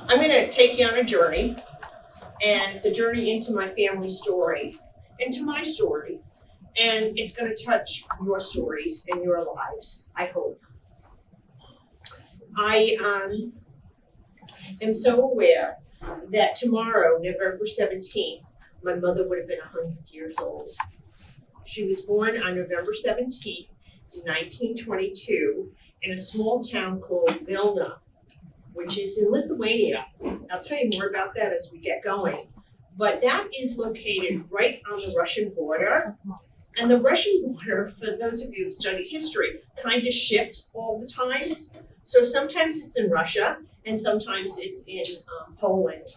I'm going to take you on a journey, and it's a journey into my family story, into my story, and it's going to touch your stories and your lives, I hope. I am so aware that tomorrow, November 17th, my mother would have been 100 years old. She was born on November 17th, 1922, in a small town called Vilna, which is in Lithuania. I'll tell you more about that as we get going. But that is located right on the Russian border. And the Russian border, for those of you who've studied history, kind of shifts all the time. So sometimes it's in Russia, and sometimes it's in Poland.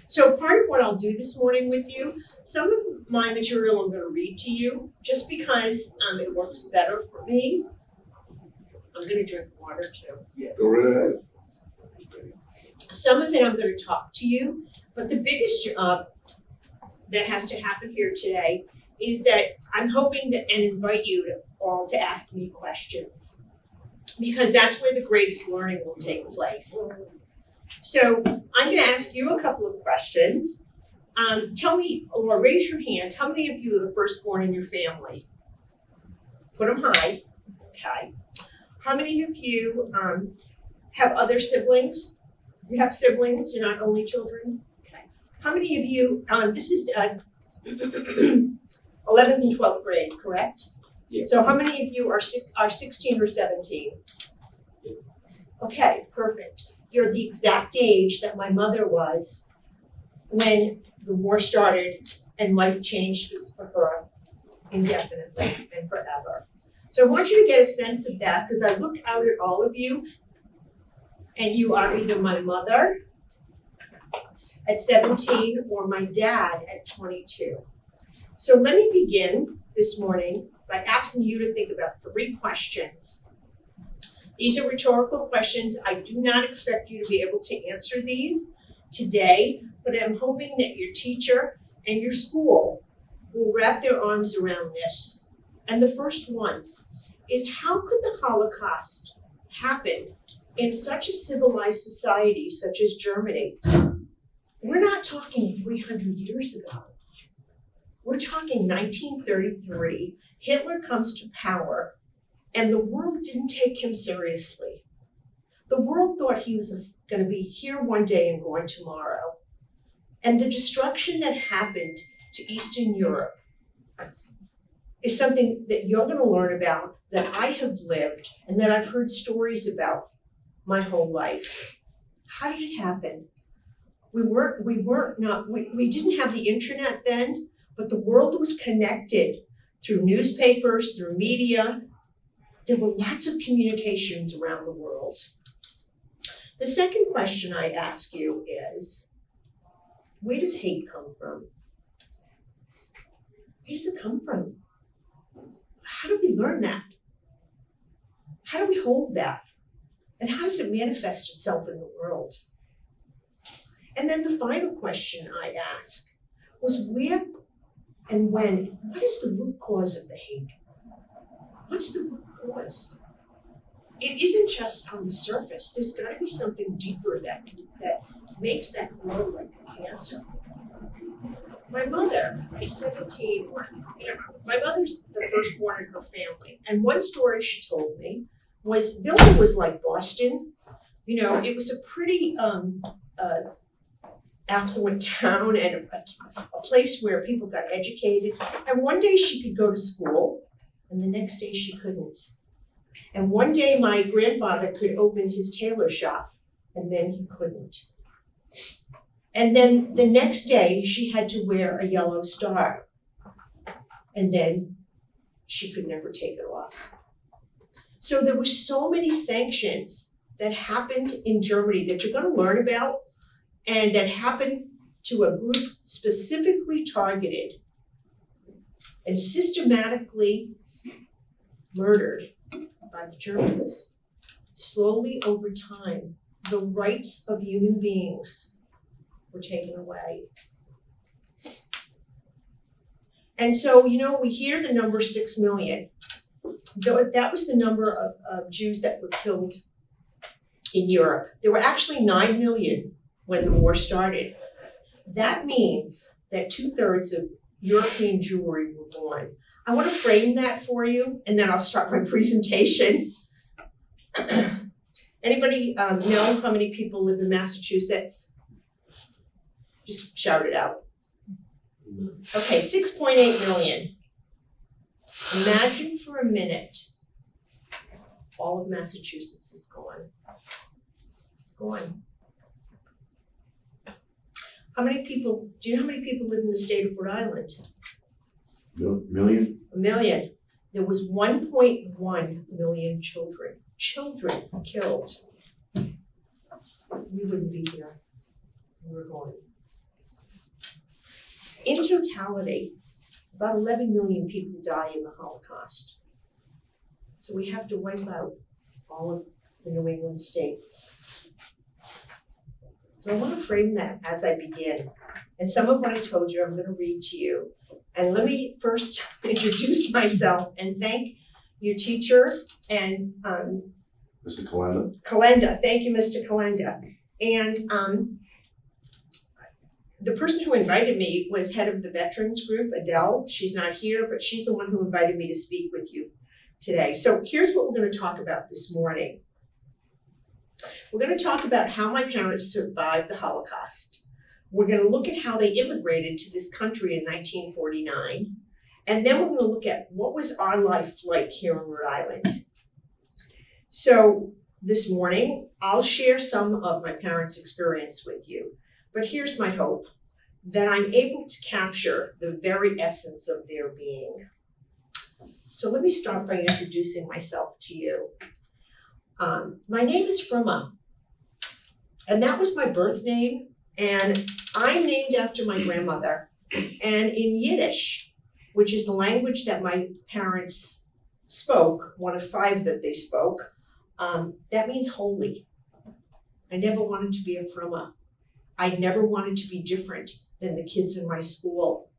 So part of what I'll do this morning with you, some of my material I'm going to read to you, just because it works better for me. I'm going to drink water too. Yeah. Go right ahead. Some of it I'm going to talk to you, but the biggest job that has to happen here today is that I'm hoping that and invite you all to ask me questions, because that's where the greatest learning will take place. So I'm going to ask you a couple of questions. Tell me, or raise your hand, how many of you are the firstborn in your family? Put them high. Okay. How many of you have other siblings? You have siblings, you're not only children? Okay. How many of you, this is 11th and 12th grade, correct? Yeah. So how many of you are 16 or 17? Yeah. Okay, perfect. You're the exact age that my mother was when the war started and life changed for her indefinitely and forever. So I want you to get a sense of that, because I look out at all of you and you are either my mother at 17 or my dad at 22. So let me begin this morning by asking you to think about 3 questions. These are rhetorical questions. I do not expect you to be able to answer these today, but I'm hoping that your teacher and your school will wrap their arms around this. And the first one is, how could the Holocaust happen in such a civilized society such as Germany? We're not talking 300 years ago. We're talking 1933. Hitler comes to power, and the world didn't take him seriously. The world thought he was going to be here one day and gone tomorrow. And the destruction that happened to Eastern Europe is something that you're going to learn about, that I have lived, and that I've heard stories about my whole life. How did it happen? We didn't have the internet then, but the world was connected through newspapers, through media. There were lots of communications around the world. The second question I ask you is, where does hate come from? Where does it come from? How do we learn that? How do we hold that? And how does it manifest itself in the world? And then the final question I ask was, where and when, what is the root cause of the hate? What's the root cause? It isn't just on the surface. There's got to be something deeper that makes that grow like a cancer. My mother at 17, my mother's the firstborn in her family. And one story she told me was, Vilna was like Boston. You know, it was a pretty affluent town and a place where people got educated. And one day she could go to school, and the next day she couldn't. And one day my grandfather could open his tailor shop, and then he couldn't. And then the next day she had to wear a yellow star, and then she could never take it off. So there were so many sanctions that happened in Germany that you're going to learn about, and that happened to a group specifically targeted and systematically murdered by the Germans. Slowly over time, the rights of human beings were taken away. And so, you know, we hear the number 6 million. That was the number of Jews that were killed in Europe. There were actually 9 million when the war started. That means that 2/3 of European Jewry were born. I want to frame that for you, and then I'll start my presentation. Anybody know how many people live in Massachusetts? Just shout it out. Okay, 6.8 million. Imagine for a minute, all of Massachusetts is gone. Gone. How many people, do you know how many people live in the state of Rhode Island? Million? 1 million. There was 1.1 million children killed. We wouldn't be here. We're gone. In totality, about 11 million people die in the Holocaust. So we have to wipe out all of the New England states. So I want to frame that as I begin. And some of what I told you, I'm going to read to you. And let me first introduce myself and thank your teacher and Mr. Kalenda? Kalenda. Thank you, Mr. Kalenda. And the person who invited me was head of the veterans group, Adele. She's not here, but she's the one who invited me to speak with you today. So here's what we're going to talk about this morning. We're going to talk about how my parents survived the Holocaust. We're going to look at how they immigrated to this country in 1949. And then we're going to look at what was our life like here in Rhode Island. So this morning, I'll share some of my parents' experience with you. But here's my hope, that I'm able to capture the very essence of their being. So let me start by introducing myself to you. My name is Fruma, and that was my birth name, and I'm named after my grandmother. And in Yiddish, which is the language that my parents spoke, one of 5 that they spoke, that means holy. I never wanted to be a Fruma. I never wanted to be different than the kids in my school.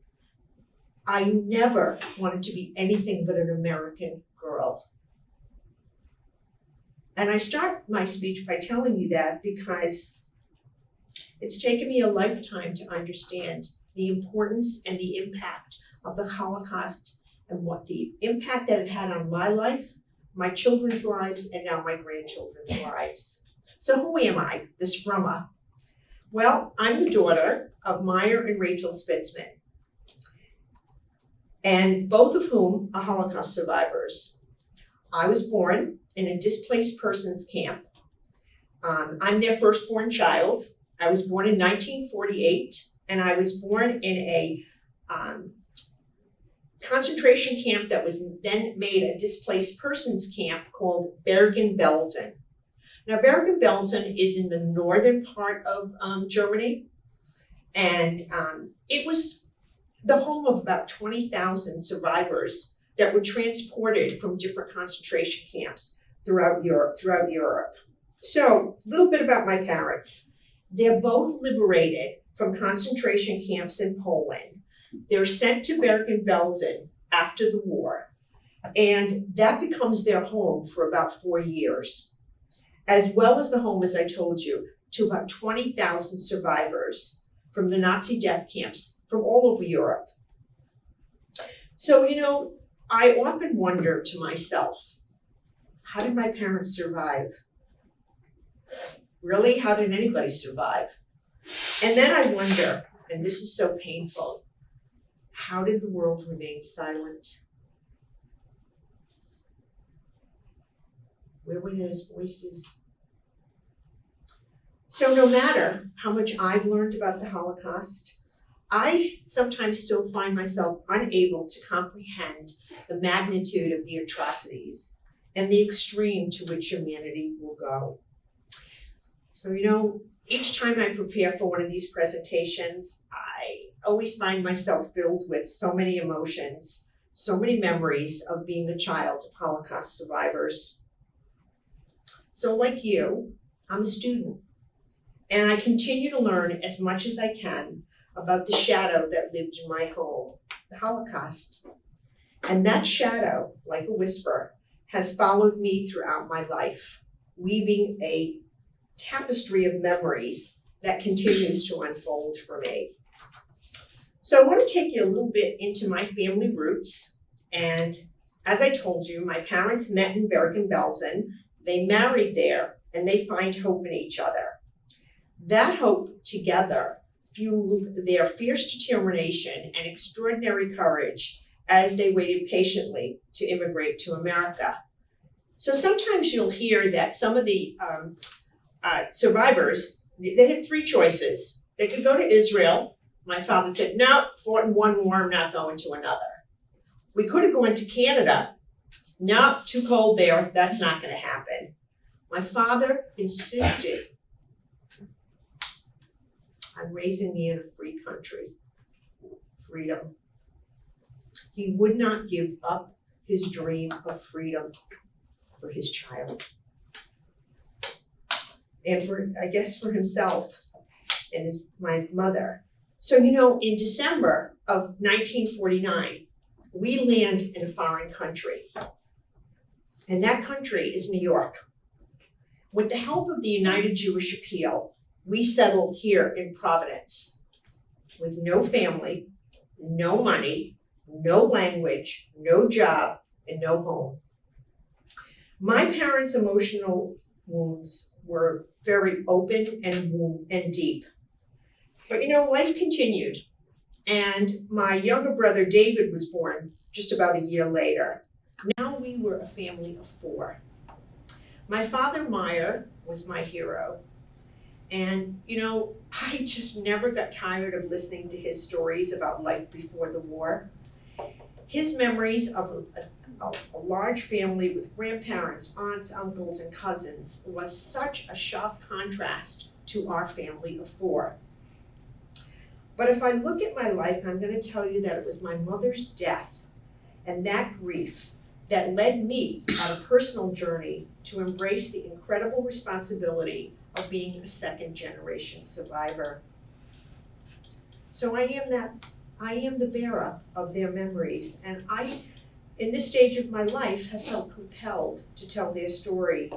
I never wanted to be anything but an American girl. And I start my speech by telling you that because it's taken me a lifetime to understand the importance and the impact of the Holocaust and what the impact that it had on my life, my children's lives, and now my grandchildren's lives. So who am I, this Fruma? Well, I'm the daughter of Meyer and Rachel Spitzman, and both of whom are Holocaust survivors. I was born in a displaced persons camp. I'm their firstborn child. I was born in 1948, and I was born in a concentration camp that was then made a displaced persons camp called Bergen-Belsen. Now, Bergen-Belsen is in the northern part of Germany, and it was the home of about 20,000 survivors that were transported from different concentration camps throughout Europe. So, a little bit about my parents. They're both liberated from concentration camps in Poland. They're sent to Bergen-Belsen after the war, and that becomes their home for about 4 years, as well as the home, as I told you, to about 20,000 survivors from the Nazi death camps from all over Europe. So, I often wonder to myself, how did my parents survive? Really, how did anybody survive? And then I wonder, and this is so painful, how did the world remain silent? Where were those voices? So no matter how much I've learned about the Holocaust, I sometimes still find myself unable to comprehend the magnitude of the atrocities and the extreme to which humanity will go. So, each time I prepare for one of these presentations, I always find myself filled with so many emotions, so many memories of being a child of Holocaust survivors. So like you, I'm a student, and I continue to learn as much as I can about the shadow that lived in my home, the Holocaust. And that shadow, like a whisper, has followed me throughout my life, weaving a tapestry of memories that continues to unfold for me. So I want to take you a little bit into my family roots. And as I told you, my parents met in Bergen-Belsen. They married there, and they find hope in each other. That hope together fueled their fierce determination and extraordinary courage as they waited patiently to immigrate to America. So sometimes you'll hear that some of the survivors, they had three choices. They could go to Israel. My father said, no, fought in one war, I'm not going to another. We could have gone to Canada. No, too cold there, that's not going to happen. My father insisted on raising me in a free country, freedom. He would not give up his dream of freedom for his child. And for himself and my mother. So, in December of 1949, we land in a foreign country. And that country is New York. With the help of the United Jewish Appeal, we settled here in Providence with no family, no money, no language, no job, and no home. My parents' emotional wounds were very open and deep. But life continued. And my younger brother David was born just about a year later. Now we were a family of four. My father, Meyer, was my hero. And, I just never got tired of listening to his stories about life before the war. His memories of a large family with grandparents, aunts, uncles, and cousins was such a sharp contrast to our family of four. But if I look at my life, I'm going to tell you that it was my mother's death and that grief that led me on a personal journey to embrace the incredible responsibility of being a second-generation survivor. So I am the bearer of their memories, and I, in this stage of my life, have felt compelled to tell their story.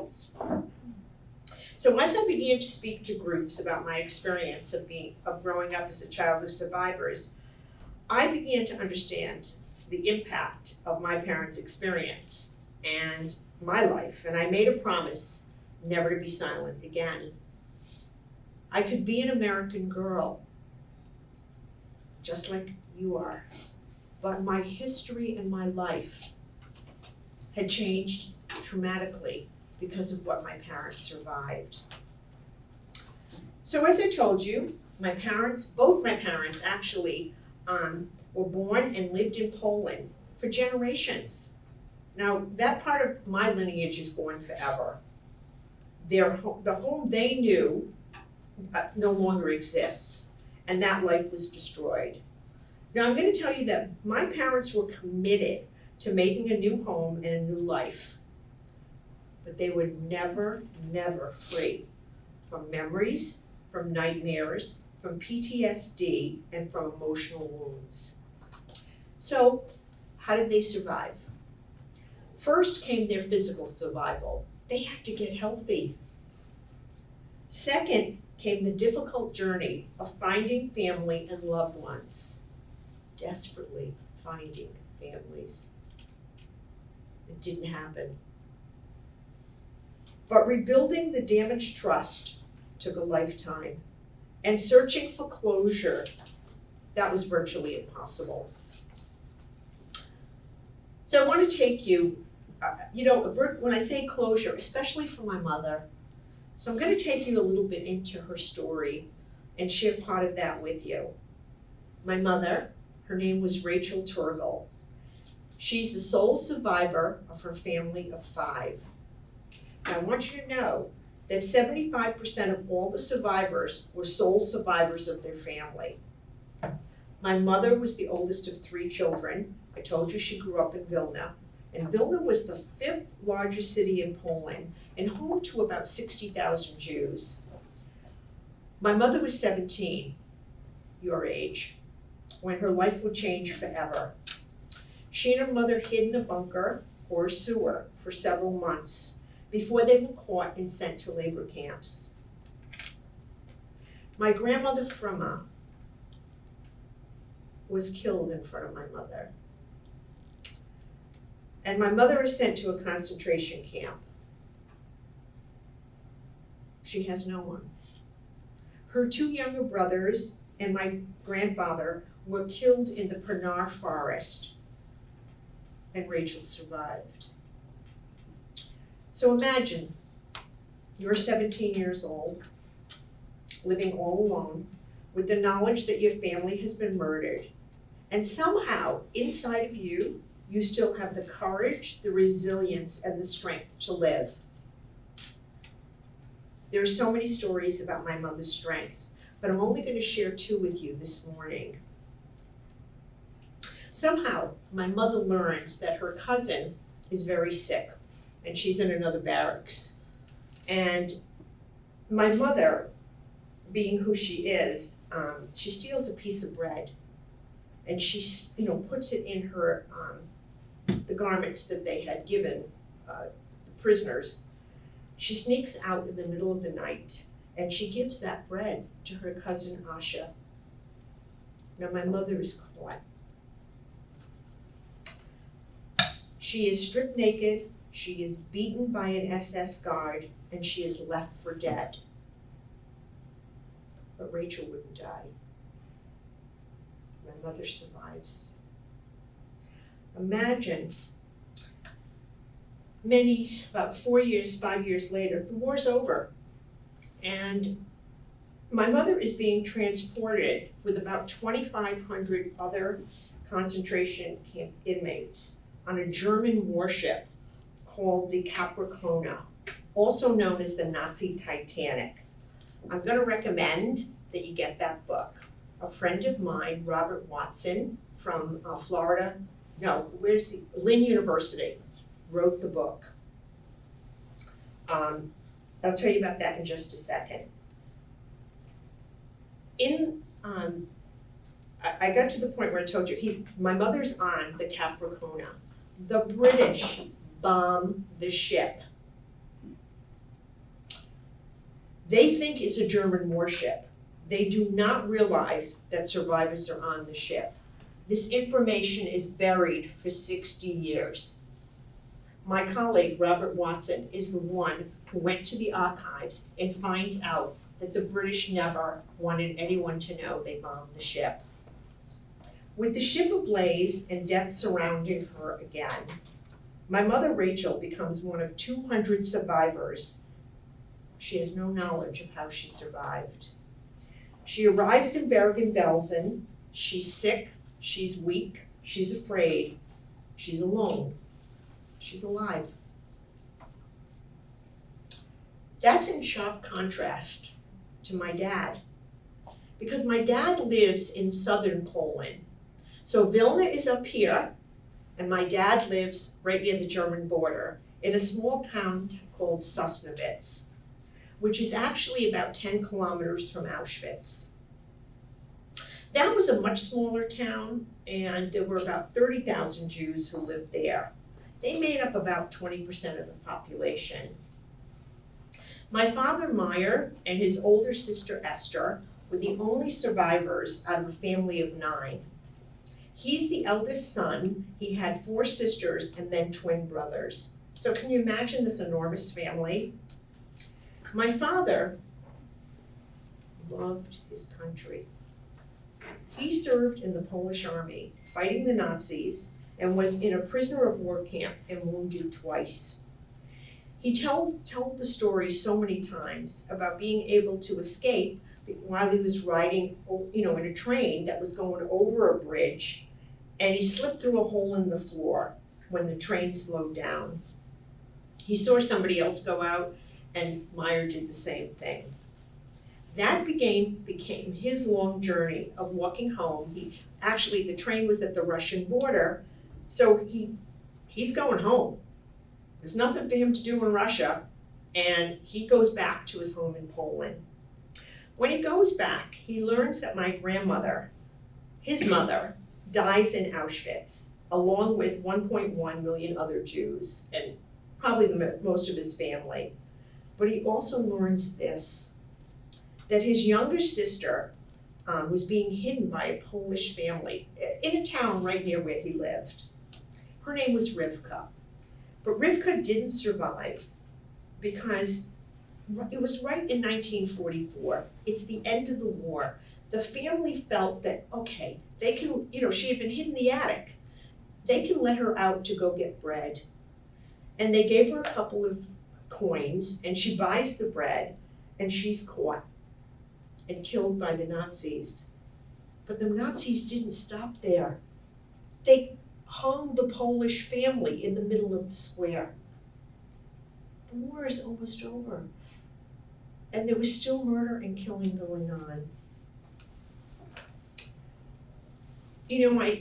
So as I began to speak to groups about my experience of growing up as a child of survivors, I began to understand the impact of my parents' experience and my life, and I made a promise never to be silent again. I could be an American girl, just like you are, but my history and my life had changed dramatically because of what my parents survived. So as I told you, both my parents actually were born and lived in Poland for generations. Now, that part of my lineage is gone forever. The home they knew no longer exists, and that life was destroyed. Now, I'm going to tell you that my parents were committed to making a new home and a new life, but they were never, never free from memories, from nightmares, from PTSD, and from emotional wounds. So, how did they survive? First came their physical survival. They had to get healthy. Second came the difficult journey of finding family and loved ones, desperately finding families. It didn't happen. But rebuilding the damaged trust took a lifetime, and searching for closure, that was virtually impossible. So I want to take you, when I say closure, especially for my mother, so I'm going to take you a little bit into her story and share part of that with you. My mother, her name was Rachel Turgel. She's the sole survivor of her family of 5. Now, I want you to know that 75% of all the survivors were sole survivors of their family. My mother was the oldest of 3 children. I told you she grew up in Vilna. And Vilna was the 5th largest city in Poland and home to about 60,000 Jews. My mother was 17, your age, when her life would change forever. She and her mother hid in a bunker or a sewer for several months before they were caught and sent to labor camps. My grandmother Frema was killed in front of my mother. And my mother is sent to a concentration camp. She has no one. Her two younger brothers and my grandfather were killed in the Pernar forest, and Rachel survived. So imagine, you're 17 years old, living all alone, with the knowledge that your family has been murdered, and somehow, inside of you, you still have the courage, the resilience, and the strength to live. There are so many stories about my mother's strength, but I'm only going to share two with you this morning. Somehow, my mother learns that her cousin is very sick, and she's in another barracks. And my mother, being who she is, she steals a piece of bread, and she, puts it in her the garments that they had given the prisoners. She sneaks out in the middle of the night, and she gives that bread to her cousin Asha. Now my mother is caught. She is stripped naked, she is beaten by an SS guard, and she is left for dead. But Rachel wouldn't die. My mother survives. Imagine about 5 years later, the war's over, and my mother is being transported with about 2,500 other concentration camp inmates on a German warship called the Capricorn, also known as the Nazi Titanic. I'm going to recommend that you get that book. A friend of mine, Robert Watson from Lynn University, wrote the book. I'll tell you about that in just a second. I got to the point where I told you, my mother's on the Capricorn. The British bomb the ship. They think it's a German warship. They do not realize that survivors are on the ship. This information is buried for 60 years. My colleague, Robert Watson, is the one who went to the archives and finds out that the British never wanted anyone to know they bombed the ship. With the ship ablaze and death surrounding her again, my mother Rachel becomes one of 200 survivors. She has no knowledge of how she survived. She arrives in Bergen-Belsen. She's sick, she's weak, she's afraid, she's alone, she's alive. That's in sharp contrast to my dad, because my dad lives in southern Poland. So Vilna is up here, and my dad lives right near the German border in a small town called Sosnowiec, which is actually about 10 kilometers from Auschwitz. That was a much smaller town, and there were about 30,000 Jews who lived there. They made up about 20% of the population. My father, Meyer, and his older sister, Esther, were the only survivors out of a family of 9. He's the eldest son. He had 4 sisters and then twin brothers. So can you imagine this enormous family? My father loved his country. He served in the Polish army, fighting the Nazis, and was in a prisoner of war camp and wounded twice. He told the story so many times about being able to escape while he was riding, in a train that was going over a bridge, and he slipped through a hole in the floor when the train slowed down. He saw somebody else go out, and Meyer did the same thing. That became his long journey of walking home. The train was at the Russian border, so he's going home. There's nothing for him to do in Russia, and he goes back to his home in Poland. When he goes back, he learns that my grandmother, his mother, dies in Auschwitz, along with 1.1 million other Jews, and probably most of his family. But he also learns this. that his younger sister was being hidden by a Polish family in a town right near where he lived. Her name was Rivka. But Rivka didn't survive because it was right in 1944. It's the end of the war. The family felt that, okay, they can, she had been hidden in the attic. They can let her out to go get bread. And they gave her a couple of coins, and she buys the bread, and she's caught and killed by the Nazis. But the Nazis didn't stop there. They hung the Polish family in the middle of the square. The war is almost over. And there was still murder and killing going on.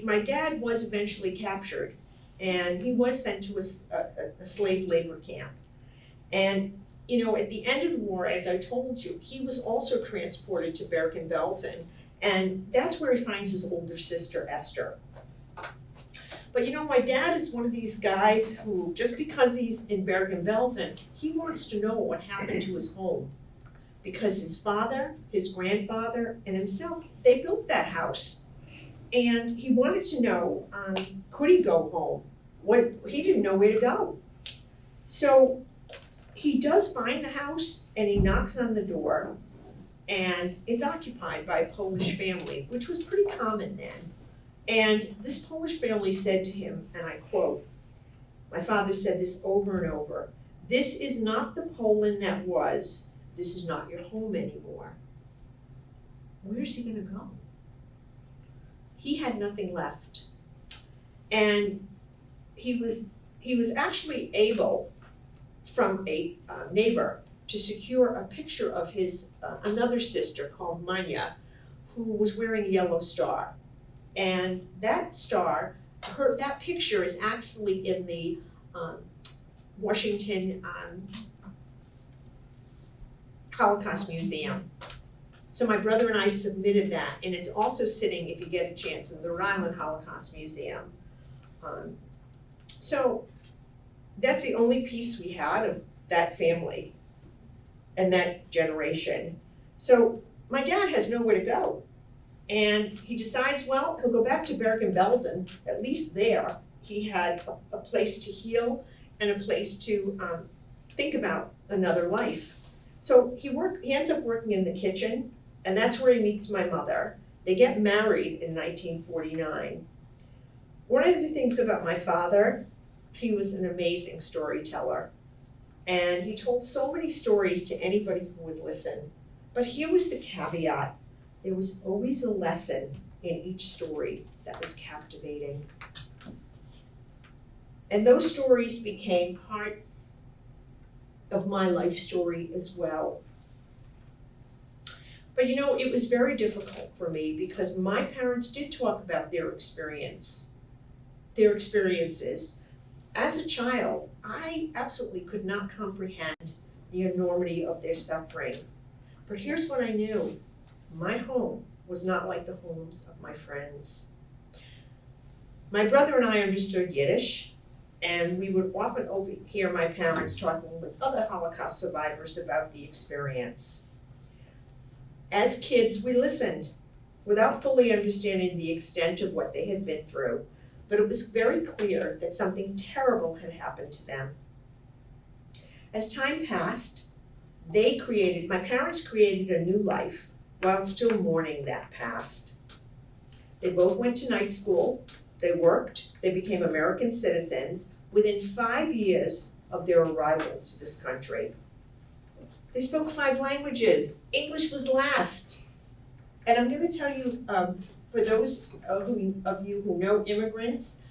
My dad was eventually captured, and he was sent to a slave labor camp. And, at the end of the war, as I told you, he was also transported to Bergen-Belsen, and that's where he finds his older sister, Esther. But my dad is one of these guys who, just because he's in Bergen-Belsen, he wants to know what happened to his home. Because his father, his grandfather, and himself, they built that house. And he wanted to know, could he go home? He didn't know where to go. So he does find the house, and he knocks on the door, and it's occupied by a Polish family, which was pretty common then. And this Polish family said to him, and I quote, my father said this over and over, "This is not the Poland that was. This is not your home anymore." Where's he gonna go? He had nothing left. And he was actually able, from a neighbor, to secure a picture of his another sister called Manya, who was wearing a yellow star. And that star, that picture is actually in the Washington Holocaust Museum. So my brother and I submitted that, and it's also sitting, if you get a chance, in the Rhode Island Holocaust Museum. So that's the only piece we had of that family and that generation. So my dad has nowhere to go. And he decides, well, he'll go back to Bergen-Belsen. At least there, he had a place to heal and a place to think about another life. So he ends up working in the kitchen, and that's where he meets my mother. They get married in 1949. One of the things about my father, he was an amazing storyteller. And he told so many stories to anybody who would listen. But here was the caveat. There was always a lesson in each story that was captivating. And those stories became part of my life story as well. But it was very difficult for me because my parents did talk about their experiences. As a child, I absolutely could not comprehend the enormity of their suffering. But here's what I knew. My home was not like the homes of my friends. My brother and I understood Yiddish, and we would often overhear my parents talking with other Holocaust survivors about the experience. As kids, we listened without fully understanding the extent of what they had been through, but it was very clear that something terrible had happened to them. As time passed, my parents created a new life while still mourning that past. They both went to night school, they worked, they became American citizens within 5 years of their arrival to this country. They spoke 5 languages. English was last. And I'm gonna tell you, for those of you who know immigrants,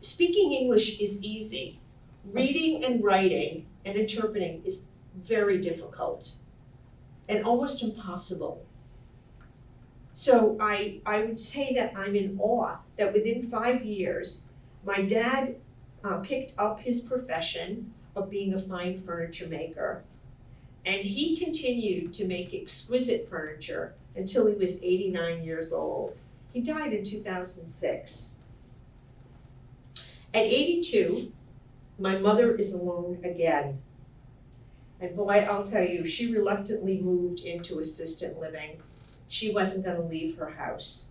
speaking English is easy. Reading and writing and interpreting is very difficult and almost impossible. So I would say that I'm in awe that within 5 years, my dad picked up his profession of being a fine furniture maker. And he continued to make exquisite furniture until he was 89 years old. He died in 2006. At 82, my mother is alone again. And boy, I'll tell you, she reluctantly moved into assisted living. She wasn't gonna leave her house.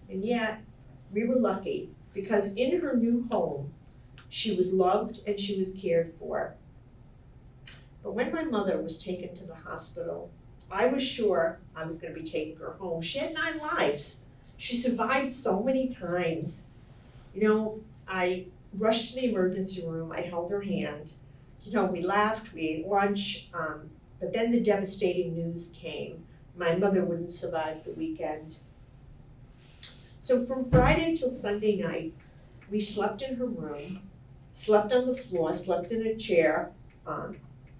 And yet, we were lucky because in her new home, she was loved and she was cared for. But when my mother was taken to the hospital, I was sure I was gonna be taking her home. She had 9 lives. She survived so many times. You know, I rushed to the emergency room, I held her hand. You know, we laughed, we ate lunch, but then the devastating news came. My mother wouldn't survive the weekend. So from Friday till Sunday night, we slept in her room, slept on the floor, slept in a chair,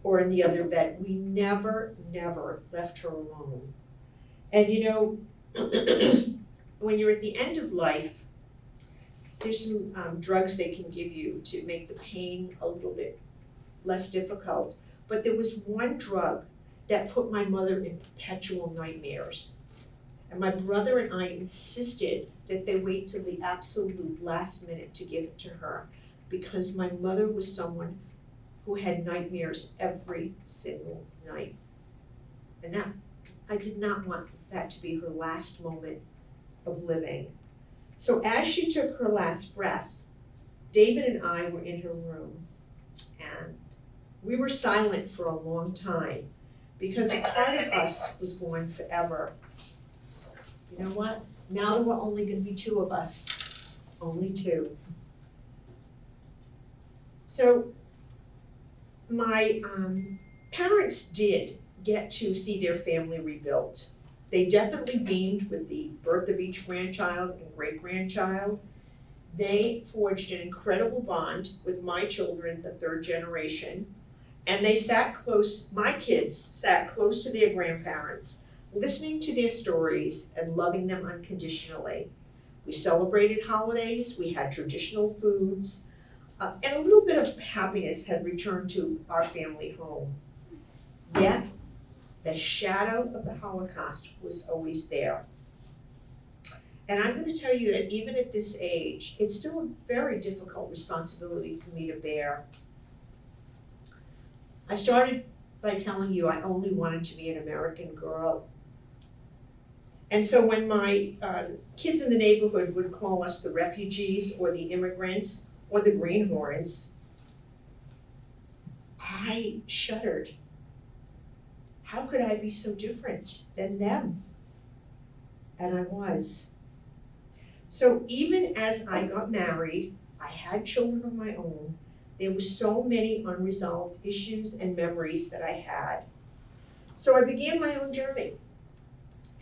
or in the other bed. We never left her alone. And you know, when you're at the end of life, there's some drugs they can give you to make the pain a little bit less difficult. But there was one drug that put my mother in perpetual nightmares. And my brother and I insisted that they wait till the absolute last minute to give it to her, because my mother was someone who had nightmares every single night. And that, I did not want that to be her last moment of living. So as she took her last breath, David and I were in her room, and we were silent for a long time because a part of us was gone forever. You know what? Now there were only gonna be 2 of us, only 2. So my parents did get to see their family rebuilt. They definitely beamed with the birth of each grandchild and great-grandchild. They forged an incredible bond with my children, the 3rd generation, and they sat close, my kids sat close to their grandparents, listening to their stories and loving them unconditionally. We celebrated holidays, we had traditional foods, and a little bit of happiness had returned to our family home. Yet, the shadow of the Holocaust was always there. And I'm gonna tell you that even at this age, it's still a very difficult responsibility for me to bear. I started by telling you I only wanted to be an American girl. And so when my kids in the neighborhood would call us the refugees or the immigrants or the greenhorns, I shuddered. How could I be so different than them? And I was. So even as I got married, I had children of my own, there were so many unresolved issues and memories that I had. So I began my own journey.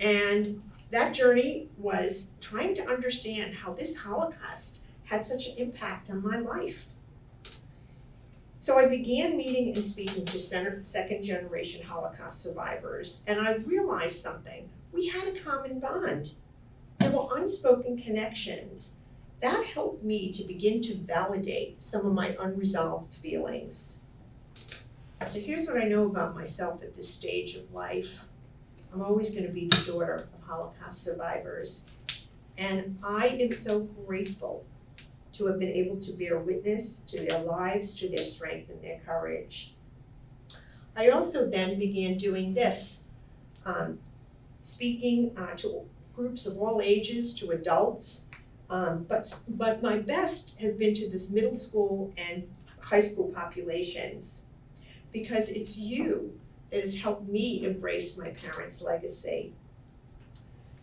And that journey was trying to understand how this Holocaust had such an impact on my life. So I began meeting and speaking to 2nd generation Holocaust survivors, and I realized something. We had a common bond. There were unspoken connections. That helped me to begin to validate some of my unresolved feelings. So here's what I know about myself at this stage of life. I'm always going to be the daughter of Holocaust survivors. And I am so grateful to have been able to bear witness to their lives, to their strength and their courage. I also then began doing this, speaking to groups of all ages, to adults, but my best has been to this middle school and high school populations, because it's you that has helped me embrace my parents' legacy.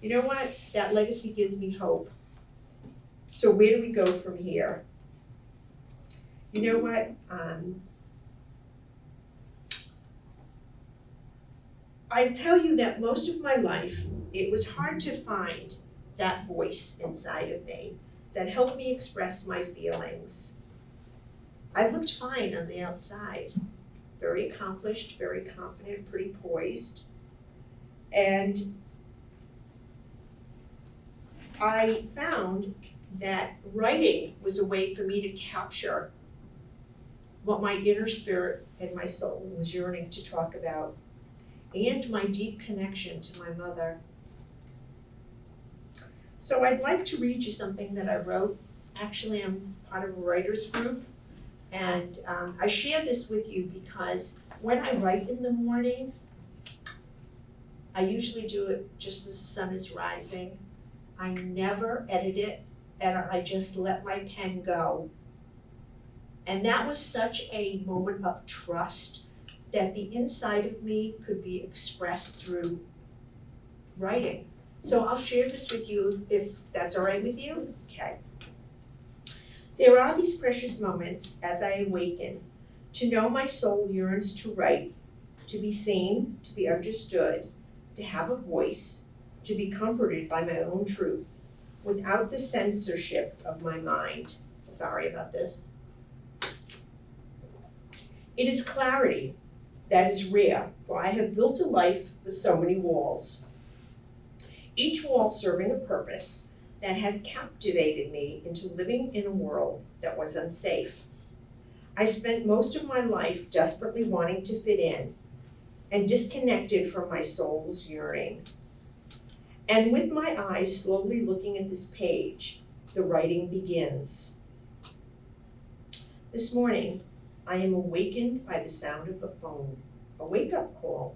You know what? That legacy gives me hope. So where do we go from here? You know what? I tell you that most of my life, it was hard to find that voice inside of me that helped me express my feelings. I looked fine on the outside, very accomplished, very confident, pretty poised. And I found that writing was a way for me to capture what my inner spirit and my soul was yearning to talk about, and my deep connection to my mother. So I'd like to read you something that I wrote. Actually, I'm part of a writer's group, And I share this with you because when I write in the morning, I usually do it just as the sun is rising. I never edit it, and I just let my pen go. And that was such a moment of trust that the inside of me could be expressed through writing. So I'll share this with you if that's all right with you. Okay. There are these precious moments as I awaken to know my soul yearns to write, to be seen, to be understood, to have a voice, to be comforted by my own truth, without the censorship of my mind. Sorry about this. It is clarity that is rare, for I have built a life with so many walls, each wall serving a purpose that has captivated me into living in a world that was unsafe. I spent most of my life desperately wanting to fit in and disconnected from my soul's yearning. And with my eyes slowly looking at this page, the writing begins. This morning, I am awakened by the sound of the phone, a wake-up call.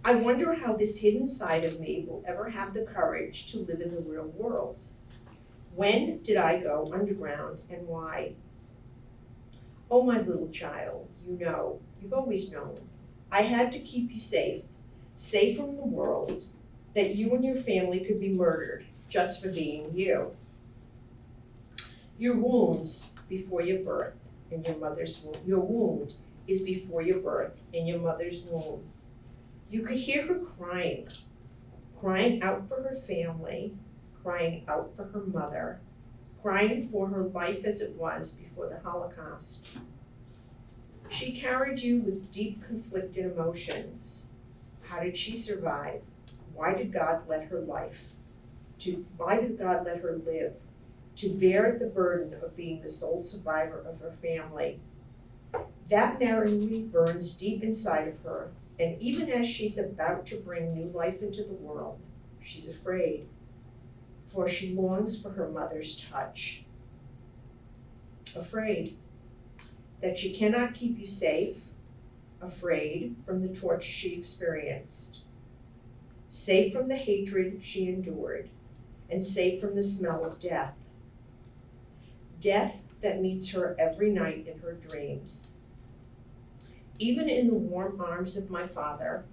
I wonder how this hidden side of me will ever have the courage to live in the real world. When did I go underground and why? Oh, my little child, you know, you've always known. I had to keep you safe, safe from the world, that you and your family could be murdered just for being you. Your wounds before your birth in your mother's womb. Your wound is before your birth in your mother's womb. You could hear her crying out for her family, crying out for her mother, crying for her life as it was before the Holocaust. She carried you with deep conflicted emotions. How did she survive? Why did God let her live? To bear the burden of being the sole survivor of her family. That memory burns deep inside of her, and even as she's about to bring new life into the world, she's afraid, for she longs for her mother's touch. Afraid that she cannot keep you safe, afraid from the torture she experienced, safe from the hatred she endured, and safe from the smell of death. Death that meets her every night in her dreams. Even in the warm arms of my father,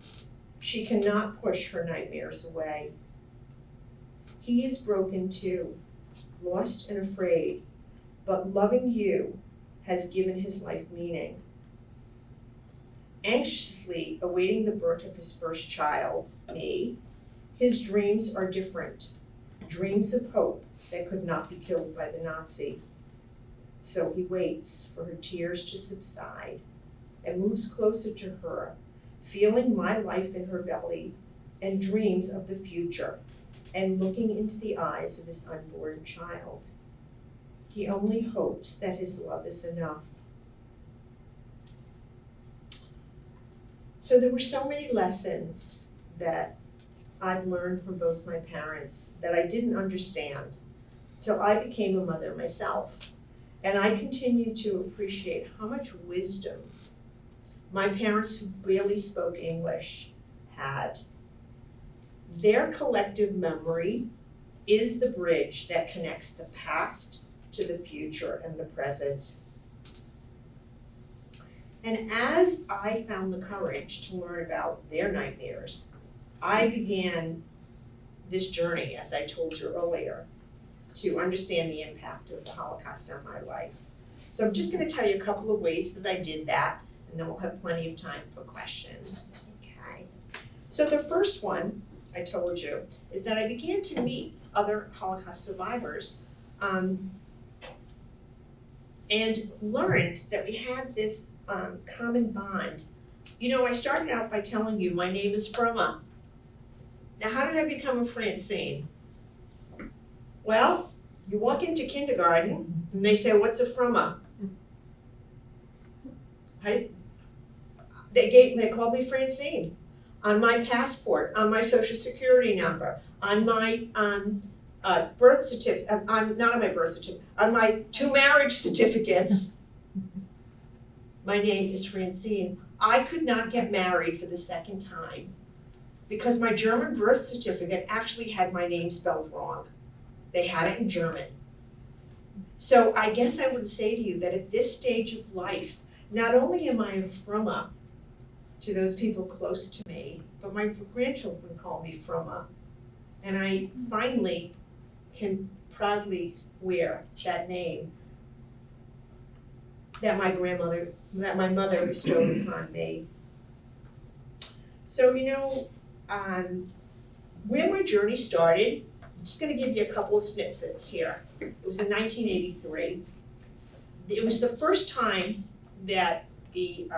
she cannot push her nightmares away. He is broken too, lost and afraid, but loving you has given his life meaning. Anxiously awaiting the birth of his first child, me, his dreams are different, dreams of hope that could not be killed by the Nazi. So he waits for her tears to subside and moves closer to her, feeling my life in her belly and dreams of the future and looking into the eyes of his unborn child. He only hopes that his love is enough. So there were so many lessons that I've learned from both my parents that I didn't understand till I became a mother myself. And I continue to appreciate how much wisdom my parents, who barely spoke English, had. Their collective memory is the bridge that connects the past to the future and the present. And as I found the courage to learn about their nightmares, I began this journey, as I told you earlier, to understand the impact of the Holocaust on my life. So I'm just going to tell you a couple of ways that I did that, and then we'll have plenty of time for questions. Okay. So the first one I told you is that I began to meet other Holocaust survivors and learned that we had this common bond. You know, I started out by telling you my name is Firma. Now, how did I become a Francine? Well, you walk into kindergarten and they say, "What's a Firma?" They called me Francine. On my passport, on my social security number, on my birth certificate, not on my birth certificate, on my 2 marriage certificates, My name is Francine. I could not get married for the second time because my German birth certificate actually had my name spelled wrong. They had it in German. So I guess I would say to you that at this stage of life, not only am I a frumma to those people close to me, but my grandchildren call me frumma. And I finally can proudly wear that name that my mother bestowed upon me. So, where my journey started, I'm just gonna give you a couple of snippets here. It was in 1983. It was the first time that the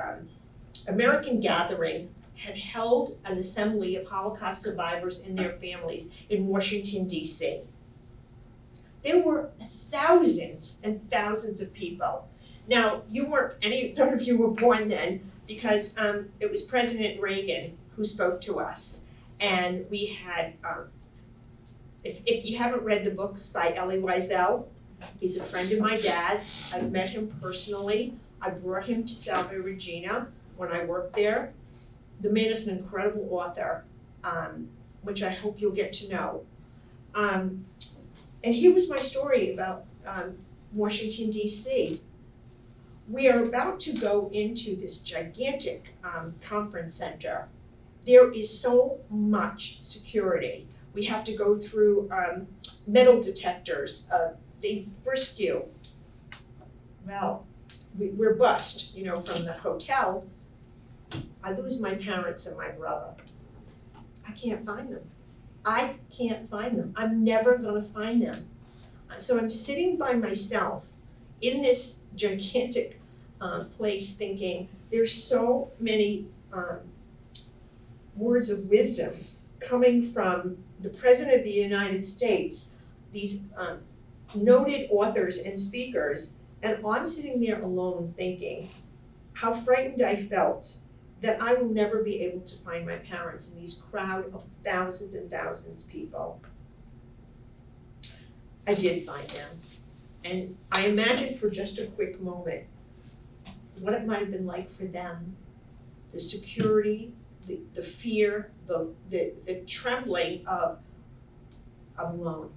American Gathering had held an assembly of Holocaust survivors and their families in Washington, D.C. There were thousands and thousands of people. Now, none of you were born then, because it was President Reagan who spoke to us. And we had, if you haven't read the books by Elie Wiesel, he's a friend of my dad's. I've met him personally. I brought him to Salve Regina when I worked there. The man is an incredible author, which I hope you'll get to know. And here was my story about Washington, D.C. We are about to go into this gigantic conference center. There is so much security. We have to go through metal detectors. They frisk you. Well, we're bused, from the hotel. I lose my parents and my brother. I can't find them. I'm never gonna find them. So I'm sitting by myself in this gigantic place thinking, there's so many words of wisdom coming from the President of the United States, these noted authors and speakers, and I'm sitting there alone thinking how frightened I felt that I will never be able to find my parents in these crowd of thousands and thousands of people. I did find them. And I imagined for just a quick moment what it might have been like for them. The security, the fear, the trembling of alone.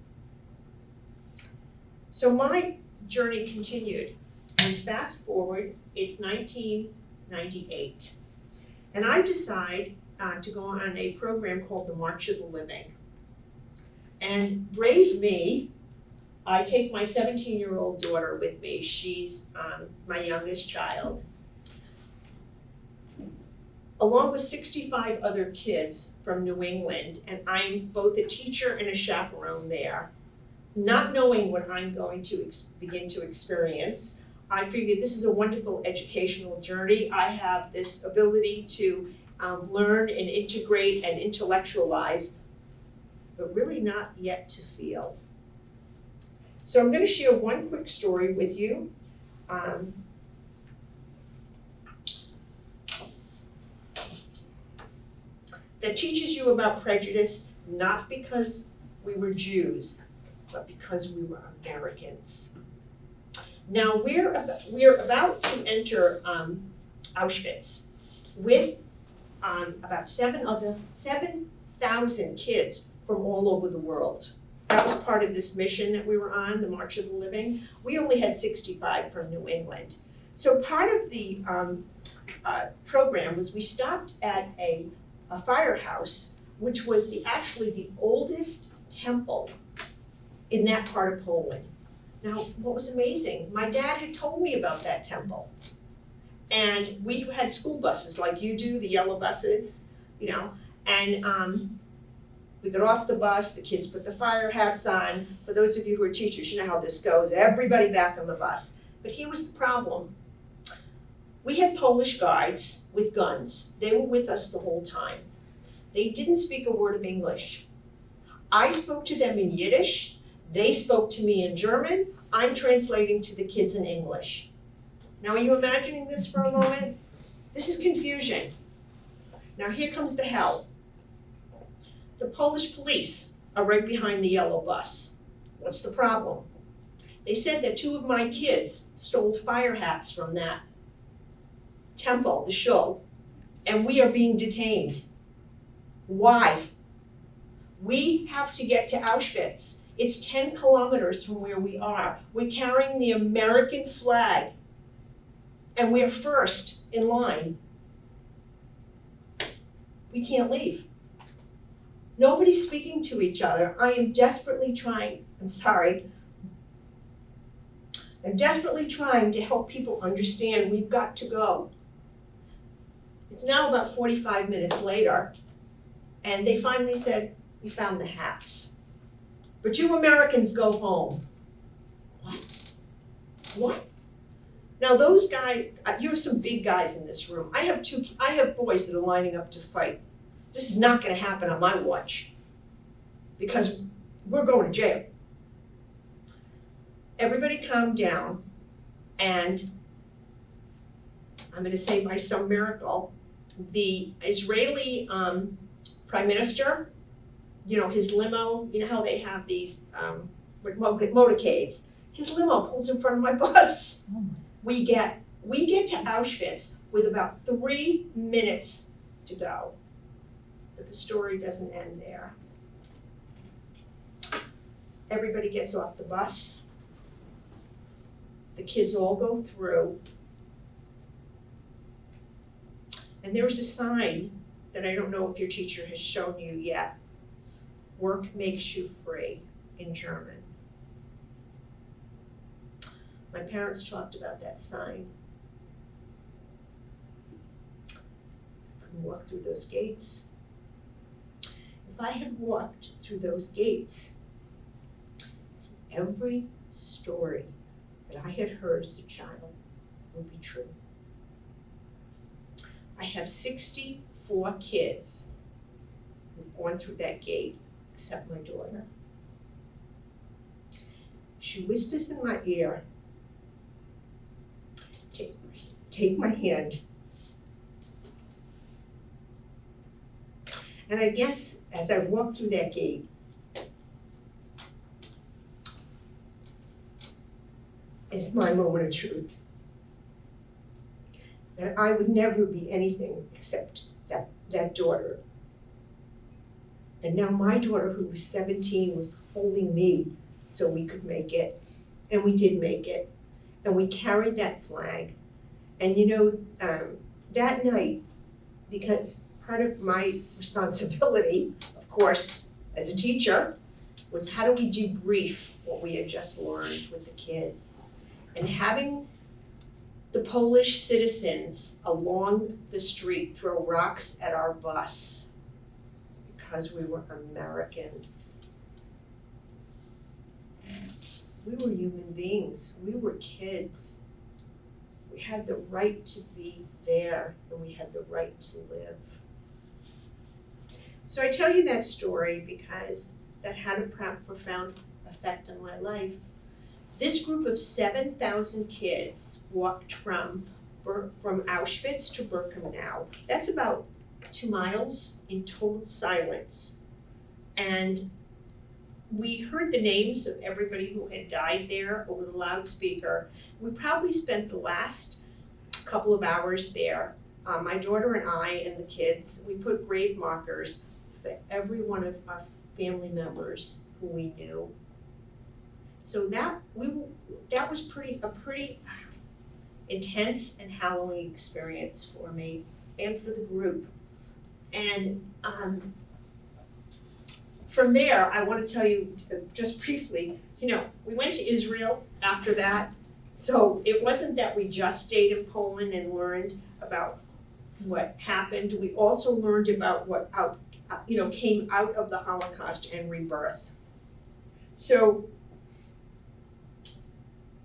So my journey continued. And fast forward, it's 1998. And I decide to go on a program called the March of the Living. And brave me, I take my 17-year-old daughter with me. She's my youngest child. Along with 65 other kids from New England, and I'm both a teacher and a chaperone there. Not knowing what I'm going to begin to experience, I figured this is a wonderful educational journey. I have this ability to learn and integrate and intellectualize, but really not yet to feel. So I'm going to share one quick story with you. That teaches you about prejudice, not because we were Jews, but because we were Americans. Now we're about to enter Auschwitz with about 7,000 kids from all over the world. That was part of this mission that we were on, the March of the Living. We only had 65 from New England. So part of the program was we stopped at a firehouse, which was actually the oldest temple in that part of Poland. Now, what was amazing, my dad had told me about that temple. And we had school buses like you do, the yellow buses, and we got off the bus, the kids put the fire hats on. For those of you who are teachers, you know how this goes, everybody back on the bus. But here was the problem. We had Polish guards with guns. They were with us the whole time. They didn't speak a word of English. I spoke to them in Yiddish. They spoke to me in German. I'm translating to the kids in English. Now, are you imagining this for a moment? This is confusion. Now, here comes the hell. The Polish police are right behind the yellow bus. What's the problem? They said that 2 of my kids stole fire hats from that temple, the shul, and we are being detained. Why? We have to get to Auschwitz. It's 10 kilometers from where we are. We're carrying the American flag, and we're first in line. We can't leave. Nobody's speaking to each other. I'm desperately trying to help people understand we've got to go. It's now about 45 minutes later, and they finally said, "We found the hats. But you Americans go home." What? Now those guys, you're some big guys in this room. I have boys that are lining up to fight. This is not gonna happen on my watch, because we're going to jail. Everybody calm down, and I'm gonna say by some miracle, the Israeli Prime Minister, his limo, you know how they have these motorcades, his limo pulls in front of my bus. We get to Auschwitz with about 3 minutes to go. But the story doesn't end there. Everybody gets off the bus. The kids all go through. And there's a sign that I don't know if your teacher has shown you yet. "Work makes you free," in German. My parents talked about that sign. I couldn't walk through those gates. If I had walked through those gates, every story that I had heard as a child would be true. I have 64 kids who've gone through that gate, except my daughter. She whispers in my ear, take my hand. And I guess as I walked through that gate, it's my moment of truth. That I would never be anything except that daughter. And now my daughter, who was 17, was holding me so we could make it. And we did make it. And we carried that flag. And that night, because part of my responsibility, of course, as a teacher, was how do we debrief what we had just learned with the kids. And having the Polish citizens along the street throw rocks at our bus because we were Americans. We were human beings. We were kids. We had the right to be there, and we had the right to live. So I tell you that story because that had a profound effect on my life. This group of 7,000 kids walked from Auschwitz to Birkenau. That's about 2 miles in total silence. And we heard the names of everybody who had died there over the loudspeaker. We probably spent the last couple of hours there. My daughter and I and the kids, we put grave markers for every one of our family members who we knew. So that was a pretty intense and harrowing experience for me and for the group. And from there, I want to tell you just briefly, we went to Israel after that. So it wasn't that we just stayed in Poland and learned about what happened. We also learned about what came out of the Holocaust and rebirth. So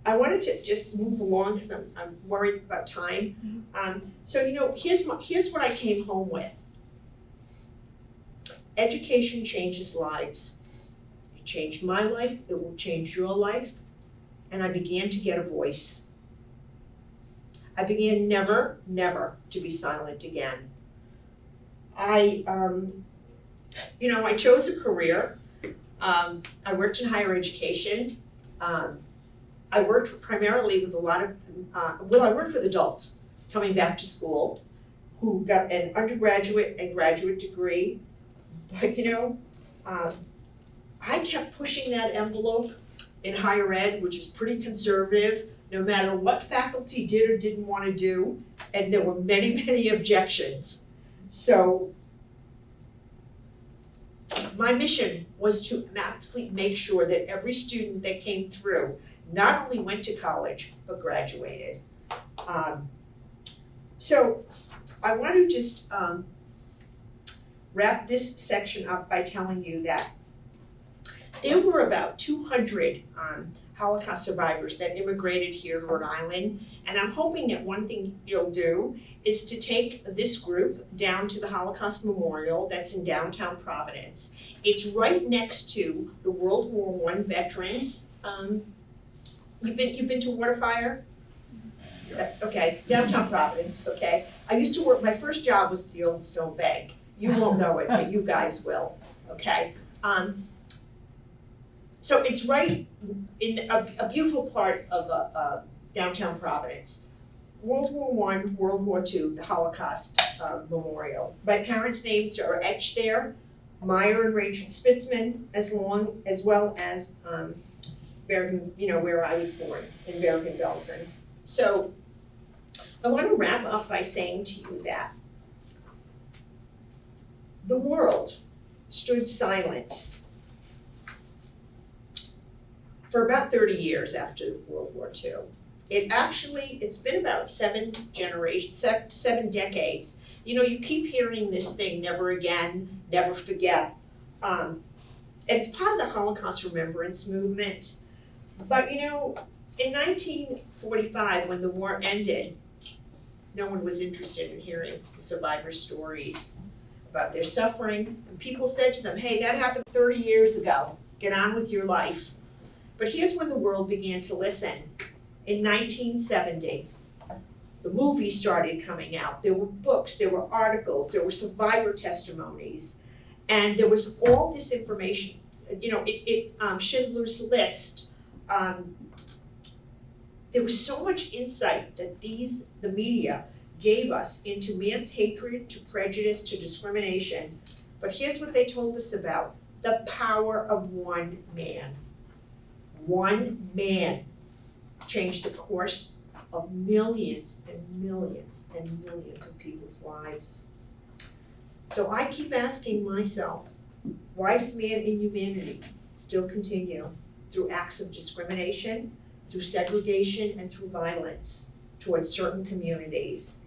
I wanted to just move along because I'm worried about time. So here's what I came home with. Education changes lives. It changed my life, it will change your life, and I began to get a voice. I began never to be silent again. I chose a career. I worked in higher education. I worked primarily with I worked with adults. coming back to school, who got an undergraduate and graduate degree. But I kept pushing that envelope in higher ed, which is pretty conservative, no matter what faculty did or didn't want to do, and there were many, many objections. So my mission was to absolutely make sure that every student that came through not only went to college, but graduated. So I want to just wrap this section up by telling you that there were about 200 Holocaust survivors that immigrated here to Rhode Island, and I'm hoping that one thing you'll do is to take this group down to the Holocaust Memorial that's in downtown Providence. It's right next to the World War I veterans. You've been to Waterfire? Yeah. Okay, downtown Providence, okay. I used to work, my first job was at the Old Stone Bank. You won't know it, but you guys will, okay? So it's right in a beautiful part of downtown Providence. World War I, World War II, the Holocaust Memorial. My parents' names are etched there, Meyer and Rachel Spitzman, as well as Bergen, where I was born, in Bergen-Belsen. So I want to wrap up by saying to you that the world stood silent for about 30 years after World War II. It's been about 7 decades. You keep hearing this thing, never again, never forget. And it's part of the Holocaust remembrance movement. But in 1945, when the war ended, no one was interested in hearing the survivors' stories about their suffering. And people said to them, hey, that happened 30 years ago. Get on with your life. But here's when the world began to listen. In 1970, the movies started coming out. There were books, there were articles, there were survivor testimonies, and there was all this information. Schindler's List. There was so much insight that the media gave us into man's hatred, to prejudice, to discrimination. But here's what they told us about the power of one man. One man changed the course of millions and millions and millions of people's lives. So I keep asking myself, why does man inhumanity still continue through acts of discrimination, through segregation, and through violence towards certain communities?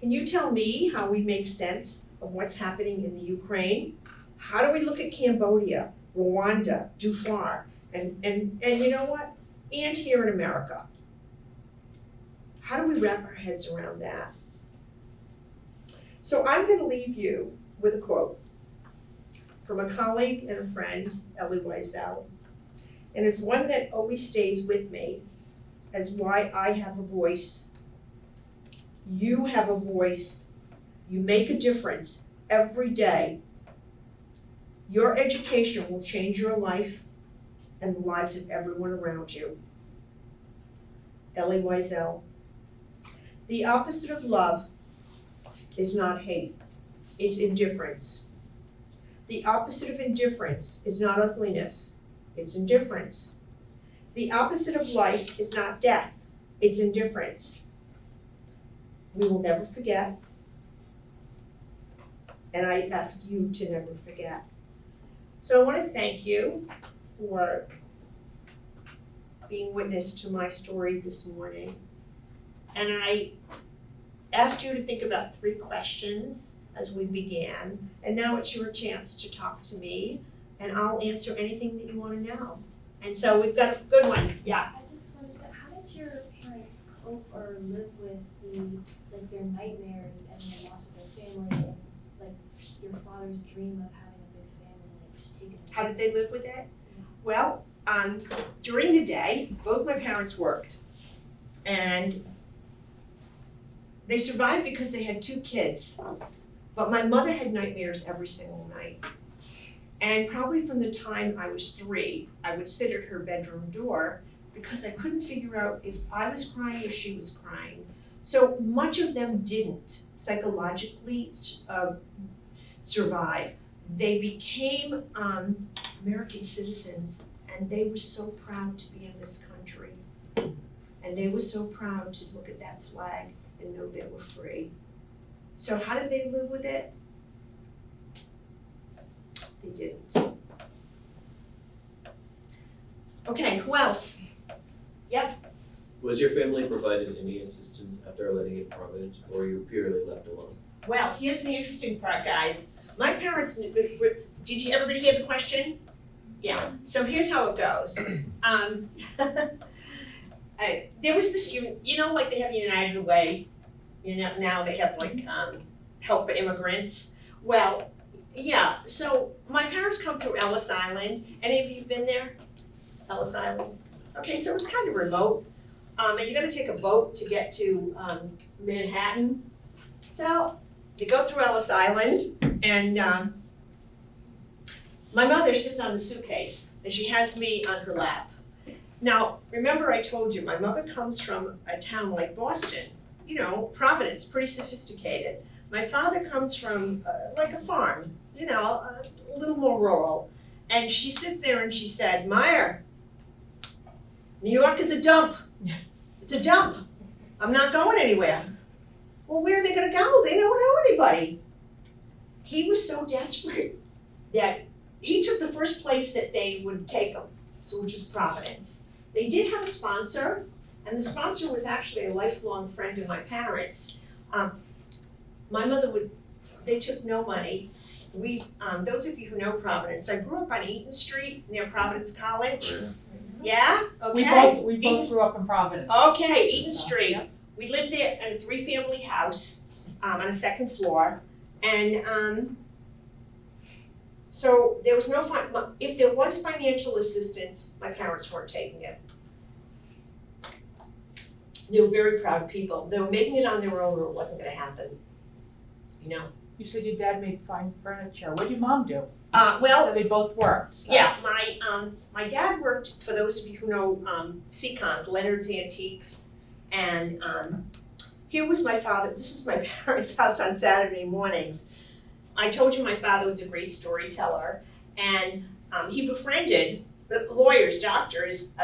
Can you tell me how we make sense of what's happening in the Ukraine? How do we look at Cambodia, Rwanda, Darfur, and you know what? And here in America. How do we wrap our heads around that? So I'm going to leave you with a quote from a colleague and a friend, Elie Wiesel. And it's one that always stays with me as why I have a voice. You have a voice. You make a difference every day. Your education will change your life and the lives of everyone around you. Elie Wiesel. The opposite of love is not hate, it's indifference. The opposite of indifference is not ugliness, it's indifference. The opposite of life is not death, it's indifference. We will never forget, and I ask you to never forget. So I want to thank you for being witness to my story this morning. And I asked you to think about 3 questions as we began, and now it's your chance to talk to me, and I'll answer anything that you want to know. And so we've got a good one, yeah. I just wanted to say, how did your parents cope or live with their nightmares and the loss of their family, and your father's dream of having a big family, just taken away? How did they live with it? Well, during the day, both my parents worked, and they survived because they had 2 kids. But my mother had nightmares every single night. And probably from the time I was 3, I would sit at her bedroom door because I couldn't figure out if I was crying or she was crying. So much of them didn't psychologically survive. They became American citizens, and they were so proud to be in this country. And they were so proud to look at that flag and know they were free. So how did they live with it? They didn't. Okay, who else? Yep. Was your family provided any assistance after living in Providence, or were you purely left alone? Well, here's the interesting part, guys. My parents, did everybody hear the question? Yeah, so here's how it goes. There was this, you know, like they have United Way, you know, now they have like help for immigrants. Well, yeah, so my parents come through Ellis Island. Any of you been there? Ellis Island? Okay, so it's kind of remote. And you gotta take a boat to get to Manhattan. So they go through Ellis Island, and my mother sits on the suitcase and she has me on her lap. Now, remember I told you, my mother comes from a town like Boston, you know, Providence, pretty sophisticated. My father comes from like a farm, you know, a little more rural. And she sits there and she said, Meyer, New York is a dump. It's a dump. I'm not going anywhere. Well, where are they gonna go? They don't know anybody. He was so desperate that he took the first place that they would take him, which was Providence. They did have a sponsor, and the sponsor was actually a lifelong friend of my parents. My mother they took no money. Those of you who know Providence, I grew up on Eaton Street near Providence College. Yeah? Okay. We both grew up in Providence. Okay, Eaton Street. Yep. We lived there in a 3-family house on a second floor, and so there was no if there was financial assistance, my parents weren't taking it. They were very proud people. They were making it on their own, or it wasn't going to happen. You know. You said your dad made fine furniture. What did your mom do? Well, So they both worked. So. yeah, my dad worked, for those of you who know Seacon, Leonard's Antiques, and here was my father. This was my parents' house on Saturday mornings. I told you my father was a great storyteller, and he befriended the lawyers, doctors,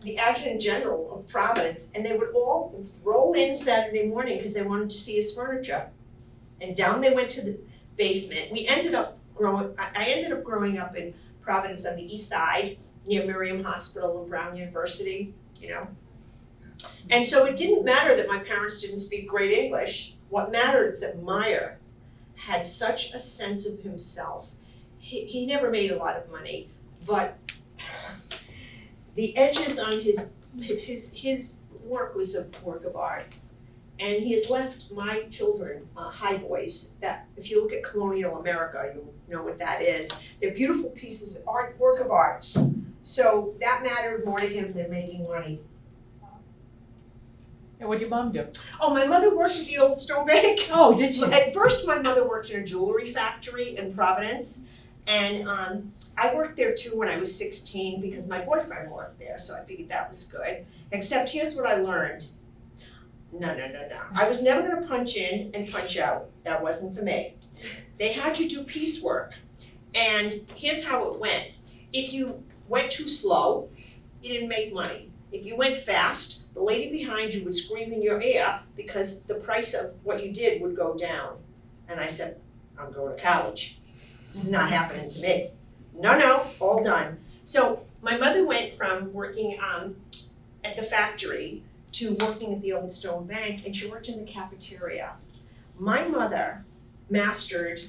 the adjutant general of Providence, and they would all roll in Saturday morning because they wanted to see his furniture. And down they went to the basement. I ended up growing up in Providence on the east side, near Miriam Hospital and Brown University, you know. And so it didn't matter that my parents didn't speak great English. What mattered is that Meyer had such a sense of himself. He never made a lot of money, but the edges on his work was a work of art. And he has left my children high boys that, if you look at colonial America, you'll know what that is. They're beautiful pieces of art, work of arts. So that mattered more to him than making money. And what did your mom do? Oh, my mother worked at the Old Stone Bank. Oh, did she? At first, my mother worked in a jewelry factory in Providence. And I worked there too when I was 16 because my boyfriend worked there, so I figured that was good. Except here's what I learned. No. I was never gonna punch in and punch out. That wasn't for me. They had you do piecework. And here's how it went. If you went too slow, you didn't make money. If you went fast, the lady behind you would scream in your ear because the price of what you did would go down. And I said, I'm going to college. This is not happening to me. No, all done. So my mother went from working at the factory to working at the Old Stone Bank, and she worked in the cafeteria. My mother mastered,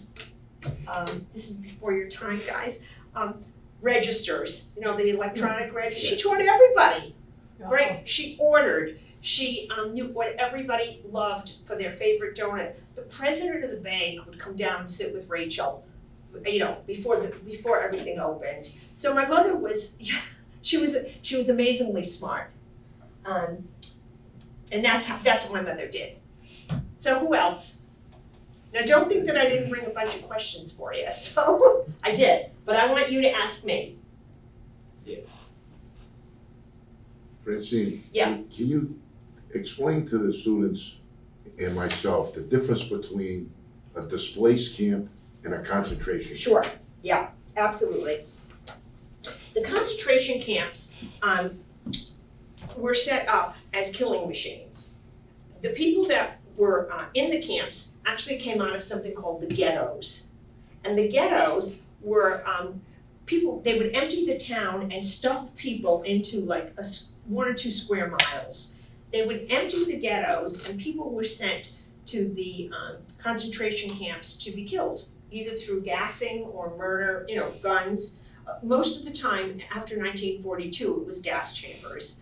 this is before your time, guys, registers, you know, the electronic register. She taught everybody, right? She ordered. She knew what everybody loved for their favorite donut. The president of the bank would come down and sit with Rachel, you know, before everything opened. So my mother was, she was amazingly smart. And that's what my mother did. So who else? Now don't think that I didn't bring a bunch of questions for you. So I did, but I want you to ask me. Francine, Yeah. can you explain to the students and myself the difference between a displaced camp and a concentration camp. Sure, yeah, absolutely. The concentration camps were set up as killing machines. The people that were in the camps actually came out of something called the ghettos. And the ghettos were people, they would empty the town and stuff people into like 1 or 2 square miles. They would empty the ghettos and people were sent to the concentration camps to be killed, either through gassing or murder, guns. Most of the time after 1942, it was gas chambers.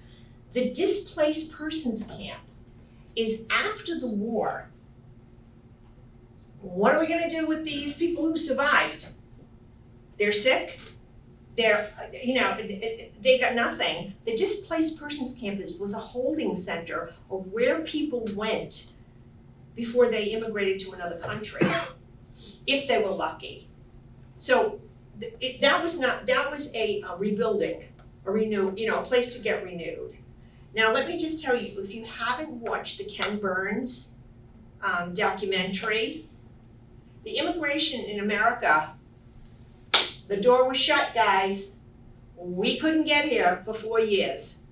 The displaced persons camp is after the war. What are we gonna do with these people who survived? They're sick, they got nothing. The displaced persons camp was a holding center of where people went before they immigrated to another country, if they were lucky. So that was a rebuilding, a place to get renewed. Now, let me just tell you, if you haven't watched the Ken Burns documentary, the immigration in America, the door was shut, guys. We couldn't get here for 4 years.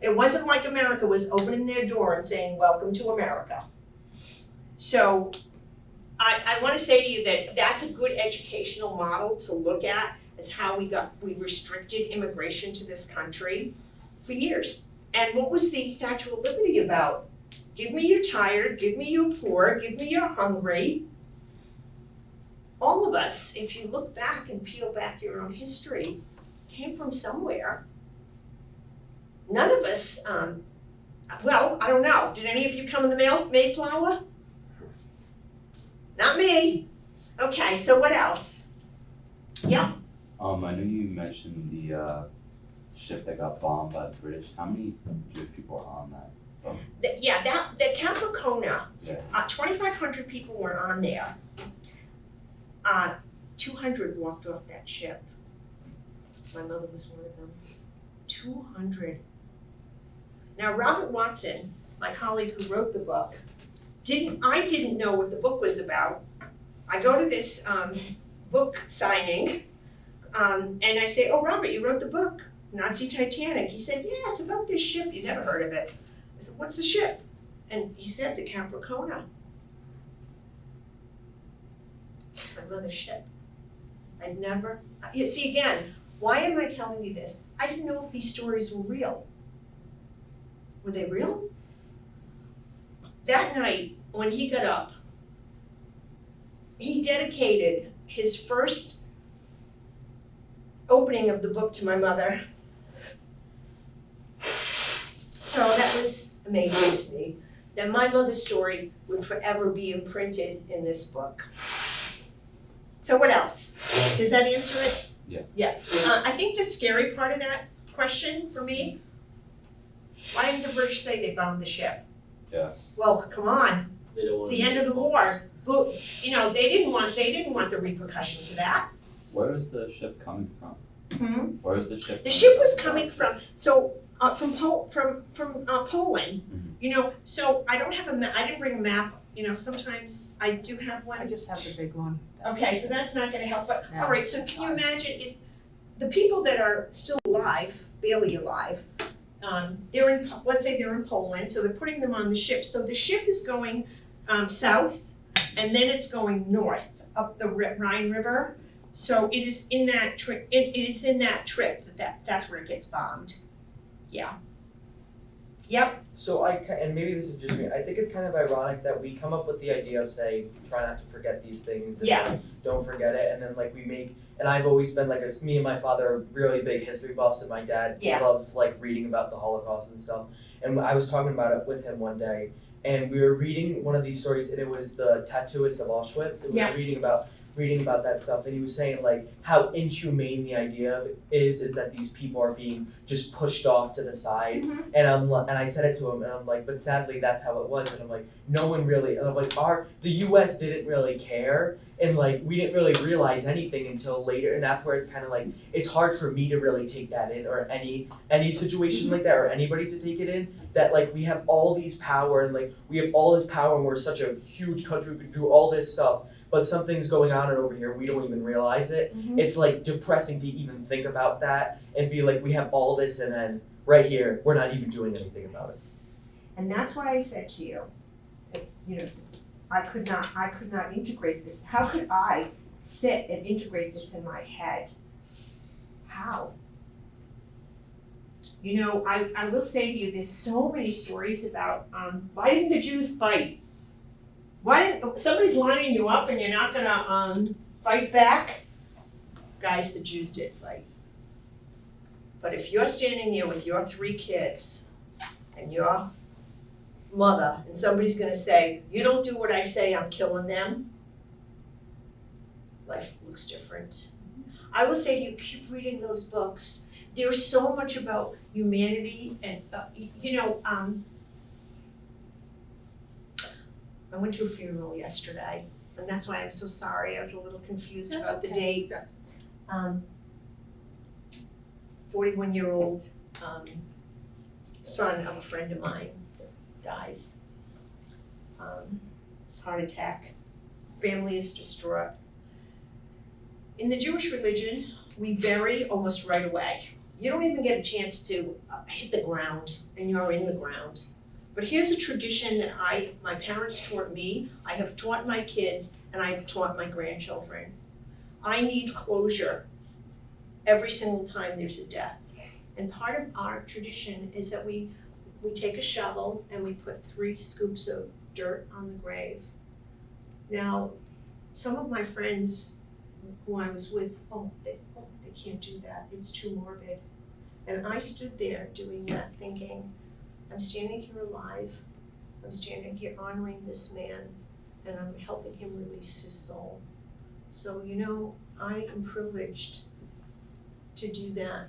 It wasn't like America was opening their door and saying, welcome to America. So I wanna say to you that that's a good educational model to look at as how we restricted immigration to this country for years. And what was the Statue of Liberty about? Give me your tired, give me your poor, give me your hungry. All of us, if you look back and peel back your own history, came from somewhere. None of us, well, I don't know, did any of you come in the Mayflower? Not me. Okay, so what else? Yeah. I know you mentioned the ship that got bombed by the British. How many Jewish people were on that boat? The Camp Racona, Yeah. 2,500 people were on there. 200 walked off that ship. My mother was one of them. 200. Now, Robert Watson, my colleague who wrote the book, I didn't know what the book was about. I go to this book signing, and I say, oh, Robert, you wrote the book, Nazi Titanic. He said, yeah, it's about this ship. You never heard of it. I said, what's the ship? And he said, the Camp Racona. It's my mother's ship. I'd never, you see again, why am I telling you this? I didn't know if these stories were real. Were they real? That night, when he got up, he dedicated his first opening of the book to my mother. So that was amazing to me, that my mother's story would forever be imprinted in this book. So what else? Does that answer it? Yeah. Yeah. I think the scary part of that question for me, why didn't the British say they bombed the ship? Yeah. Well, come on, They don't want it's the end of the war. But, they didn't want the repercussions of that. Where is the ship coming from? Where is the ship? The ship was coming from Poland. Mhm. So I don't have a map. I didn't bring a map. Sometimes I do have one. I just have the big one. Okay, so that's not going to help. But No, all right, so it's can you fine. imagine the people that are still alive, barely alive? Let's say they're in Poland, so they're putting them on the ship. So the ship is going south, and then it's going north up the Rhine River. So it is in that trip. It is in that trip that's where it gets bombed. Yeah. Yep. So and maybe this is just me, I think it's kind of ironic that we come up with the idea of saying, try not to forget these things and Yeah. like, don't forget it, and then like we make, and I've always been like, me and my father are really big history buffs, and my dad Yeah. loves like reading about the Holocaust and stuff. And I was talking about it with him one day, and we were reading one of these stories, and it was the tattooist of Auschwitz, and we Yeah. were reading about that stuff, and he was saying like how inhumane the idea is that these people are being just pushed off to the side. Mhm. And I said it to him, and I'm like, but sadly that's how it was. And I'm like, no one really, and I'm like, the U.S. didn't really care, and like we didn't really realize anything until later, and that's where it's kind of like it's hard for me to really take that in, or any situation like that, or anybody to take it in, that like we have all these power and like we have all this power and we're such a huge country, we can do all this stuff, but something's going on over here, we don't even realize it. It's like depressing to even think about that and be like, we have all this and then right here, we're not even doing anything about it. And that's why I said to you, that, you know, I could not integrate this. How could I sit and integrate this in my head? How? You know, I will say to you, there's so many stories about, why didn't the Jews fight? Why didn't, somebody's lining you up and you're not gonna, fight back? Guys, the Jews did fight. But if you're standing there with your 3 kids and your mother, and somebody's gonna say, you don't do what I say, I'm killing them, life looks different. I will say to you, keep reading those books. There's so much about humanity and, you know, I went to a funeral yesterday, and that's why I'm so sorry, I was a little confused That's about the okay. date. 41-year-old son of a friend of mine dies. Heart attack, family is distraught. In the Jewish religion, we bury almost right away. You don't even get a chance to hit the ground, and you're in the ground. But here's a tradition that my parents taught me, I have taught my kids, and I have taught my grandchildren. I need closure every single time there's a death. And part of our tradition is that we take a shovel and we put 3 scoops of dirt on the grave. Now, some of my friends who I was with, they can't do that, it's too morbid. And I stood there doing that thinking, I'm standing here alive, I'm standing here honoring this man, and I'm helping him release his soul. So, you know, I am privileged to do that.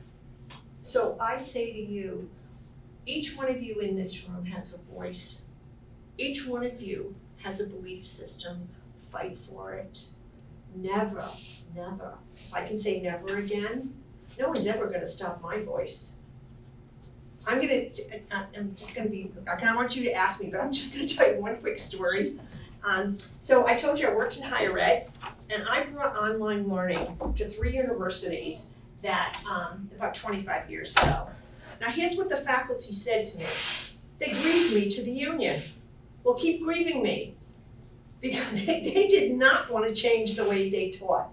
So I say to you, each one of you in this room has a voice. Each one of you has a belief system. Fight for it. Never, never, if I can say never again, no one's ever gonna stop my voice. I'm just gonna be, I kinda want you to ask me, but I'm just gonna tell you one quick story. So I told you I worked in higher ed, and I brought online learning to 3 universities that, about 25 years ago. Now here's what the faculty said to me. They grieved me to the union. Well, keep grieving me. Because they did not want to change the way they taught.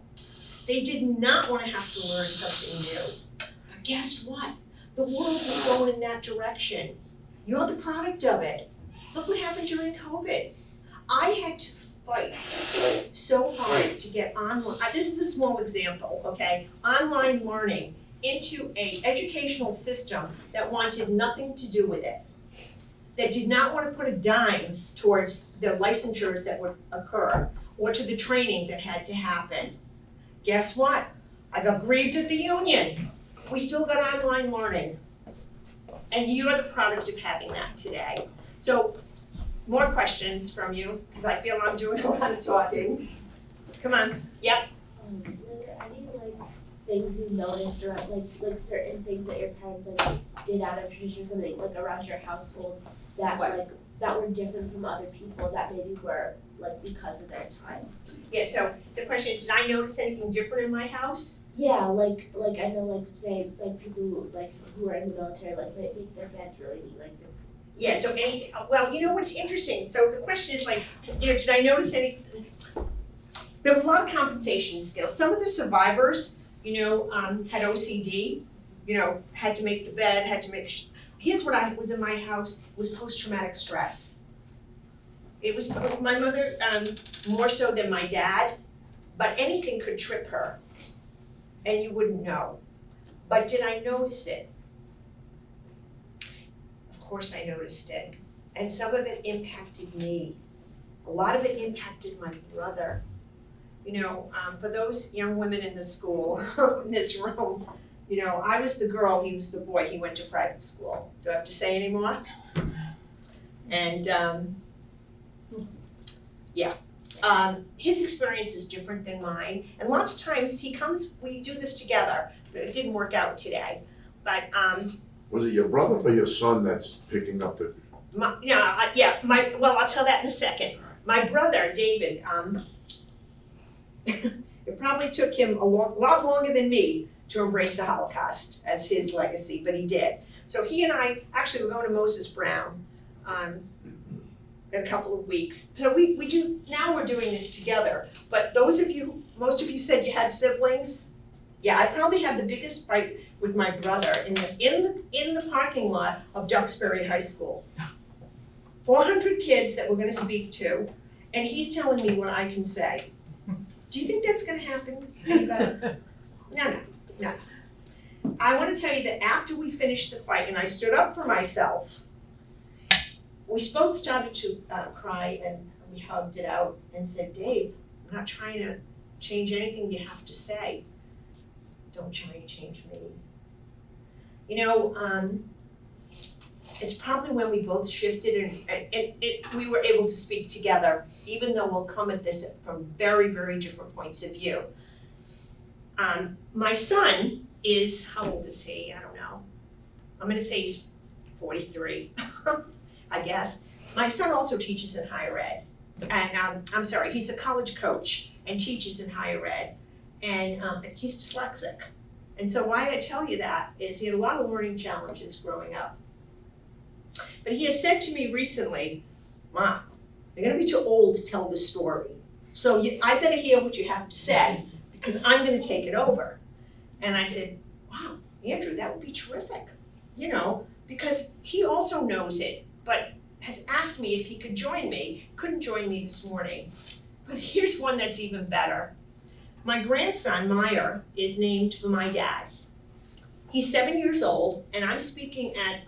They did not want to have to learn something new. But guess what? The world was going in that direction. You're the product of it. Look what happened during COVID. I had to fight so hard to get online. This is a small example, okay? Online learning into an educational system that wanted nothing to do with it. That did not want to put a dime towards the licensures that would occur or to the training that had to happen. Guess what? I got grieved at the union. We still got online learning. And you are the product of having that today. So, more questions from you, because I feel I'm doing a lot of talking. Come on, yep. Were there any things you noticed or like certain things that your parents did out of tradition or something around your household that that were different from other people that maybe were because of their time? Yeah, so the question is, did I notice anything different in my house? Yeah, I know say people who are in the military they make their beds really neat Yeah, so well, you know what's interesting, so the question is did I notice any, there were a lot of compensation skills. Some of the survivors, had OCD, had to make the bed, had to make, here's what was in my house, was post-traumatic stress. It was my mother, more so than my dad, but anything could trip her, and you wouldn't know. But did I notice it? Of course I noticed it, and some of it impacted me. A lot of it impacted my brother. For those young women in the school, in this room, I was the girl, he was the boy, he went to private school. Do I have to say any more? And, his experience is different than mine, and lots of times we do this together. It didn't work out today, but Was it your brother or your son that's picking up the, I'll tell that in a second. My brother, David, it probably took him a lot longer than me to embrace the Holocaust as his legacy, but he did. So he and I, actually we're going to Moses Brown, in a couple of weeks. So now we're doing this together. But most of you said you had siblings. Yeah, I probably had the biggest fight with my brother in the parking lot of Duxbury High School. 400 kids that we're gonna speak to, and he's telling me what I can say. Do you think that's gonna happen? Anybody? No. I wanna tell you that after we finished the fight and I stood up for myself, we both started to cry and we hugged it out and said, Dave, I'm not trying to change anything you have to say. Don't try to change me. It's probably when we both shifted and we were able to speak together, even though we'll come at this from very, very different points of view. My son is, how old is he? I don't know. I'm gonna say he's 43, I guess. My son also teaches in higher ed. And he's a college coach and teaches in higher ed. And he's dyslexic. And so why I tell you that is he had a lot of learning challenges growing up. But he has said to me recently, Mom, you're gonna be too old to tell this story. So I better hear what you have to say because I'm gonna take it over. And I said, wow, Andrew, that would be terrific. Because he also knows it, but has asked me if he could join me. Couldn't join me this morning. But here's one that's even better. My grandson, Meyer, is named for my dad. He's 7 years old, and I'm speaking at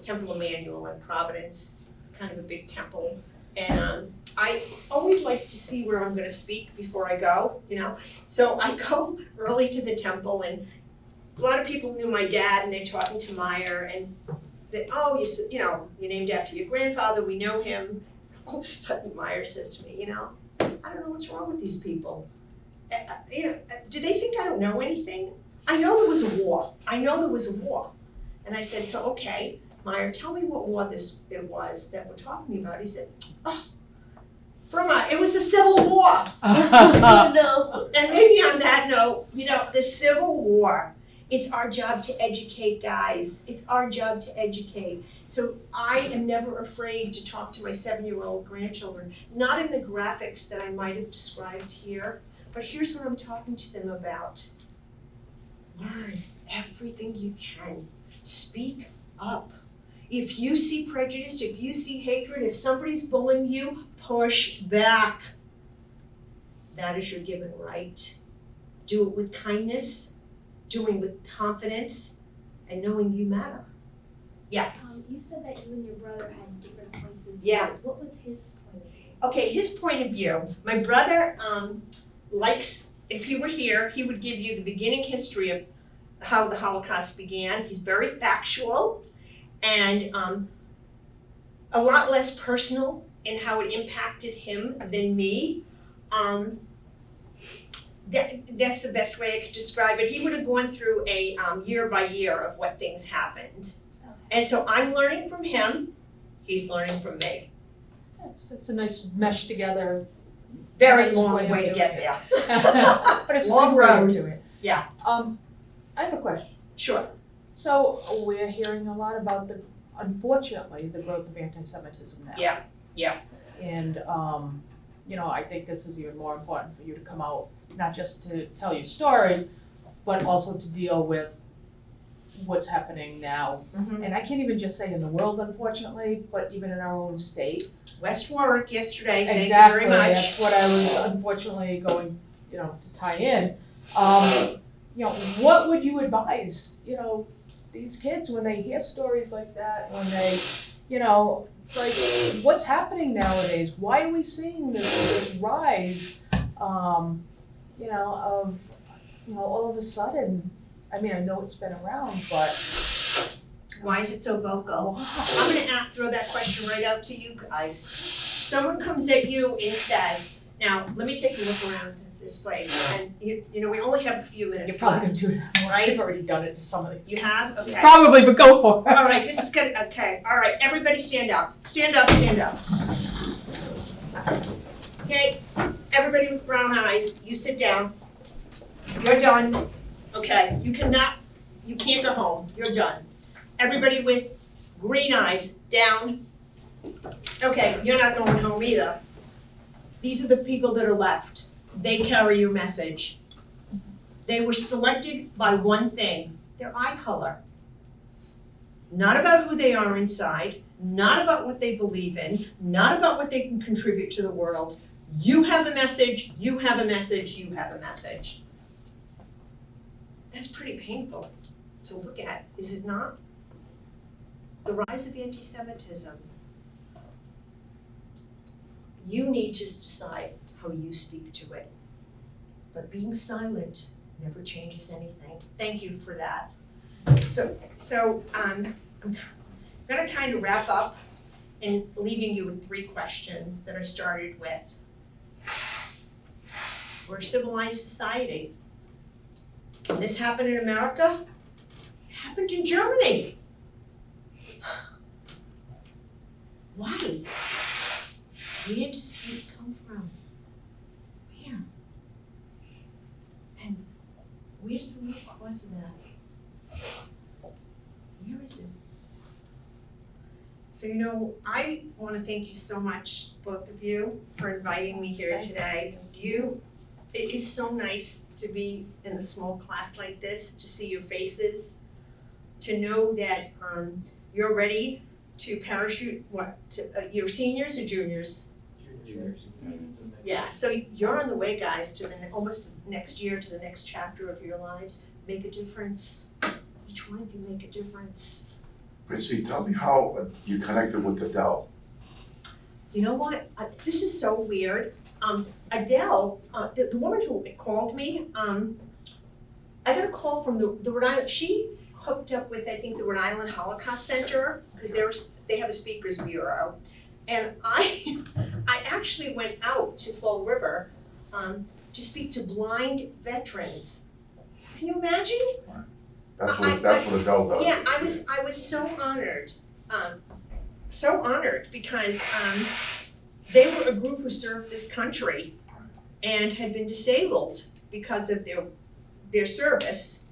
Temple Emmanuel in Providence, kind of a big temple. And I always like to see where I'm gonna speak before I go, So I go early to the temple, and a lot of people knew my dad, and they're talking to Meyer, and you're named after your grandfather, we know him. All of a sudden, Meyer says to me, I don't know what's wrong with these people. Do they think I don't know anything? I know there was a war. And I said, so okay, Meyer, tell me what war it was that we're talking about. He said, it was the Civil War. Oh no. And maybe on that note, the Civil War, it's our job to educate, guys. It's our job to educate. So I am never afraid to talk to my 7-year-old grandchildren, not in the graphics that I might have described here, but here's what I'm talking to them about. Learn everything you can. Speak up. If you see prejudice, if you see hatred, if somebody's bullying you, push back. That is your given right. Do it with kindness, doing it with confidence, and knowing you matter. Yeah. You said that you and your brother had different points of view. Yeah. What was his point of view? Okay, his point of view. My brother likes, if he were here, he would give you the beginning history of how the Holocaust began. He's very factual and a lot less personal in how it impacted him than me. That's the best way I could describe it. He would have gone through a year by year of what things happened. Okay. And so I'm learning from him, he's learning from me. It's a nice mesh together. Very Nice long way of way to doing get it. there. But it's a Long good way to road. do it. Yeah. I have a question. Sure. So we're hearing a lot about unfortunately, the growth of anti-Semitism now. Yeah. And, I think this is even more important for you to come out, not just to tell your story, but also to deal with what's happening now. Mhm. And I can't even just say in the world, unfortunately, but even in our own state. West Warwick yesterday, thank Exactly, you very much. that's what I was unfortunately going, to tie in. What would you advise, these kids when they hear stories like that, when they, it's like, what's happening nowadays? Why are we seeing this rise, of, all of a sudden, I mean, I know it's been around, but. Why is it so vocal? I'm gonna throw that question right out to you guys. Someone comes at you and says, Now, let me take a look around this place, and you know, we only have a few You're minutes probably left. gonna do that more. Right? I've already done it to some of the. You have? Okay. Probably, but go for it. All right, this is good, okay, all right, everybody stand up, stand up, stand up. Okay, everybody with brown eyes, you sit down. You're done. Okay, you can't go home, you're done. Everybody with green eyes, down. Okay, you're not going home either. These are the people that are left. They carry your message. They were selected by one thing, their eye color. Not about who they are inside, not about what they believe in, not about what they can contribute to the world. You have a message, you have a message, you have a message. That's pretty painful to look at, is it not? The rise of anti-Semitism. You need to decide how you speak to it. But being silent never changes anything. Thank you for that. So I'm gonna kind of wrap up and leaving you with 3 questions that I started with. We're a civilized society. Can this happen in America? It happened in Germany. Why? Where does hate come from? Where? And where's the root cause of that? Where is it? So, you know, I want to thank you so much, both of you, for inviting me here today. It is so nice to be in a small class like this, to see your faces, to know that you're ready to parachute, you're seniors or juniors? Yeah, so you're on the way, guys, to almost next year, to the next chapter of your lives. Make a difference. Each one of you make a difference. Chrissy, tell me how you connected with Adele. You know what? This is so weird. Adele, the woman who called me, I got a call from the Rhode Island. She hooked up with, I think, the Rhode Island Holocaust Center, because they have a speakers bureau. And I actually went out to Fall River to speak to blind veterans. Can you imagine? That's what Adele does. Yeah, I was so honored, because they were a group who served this country and had been disabled because of their service,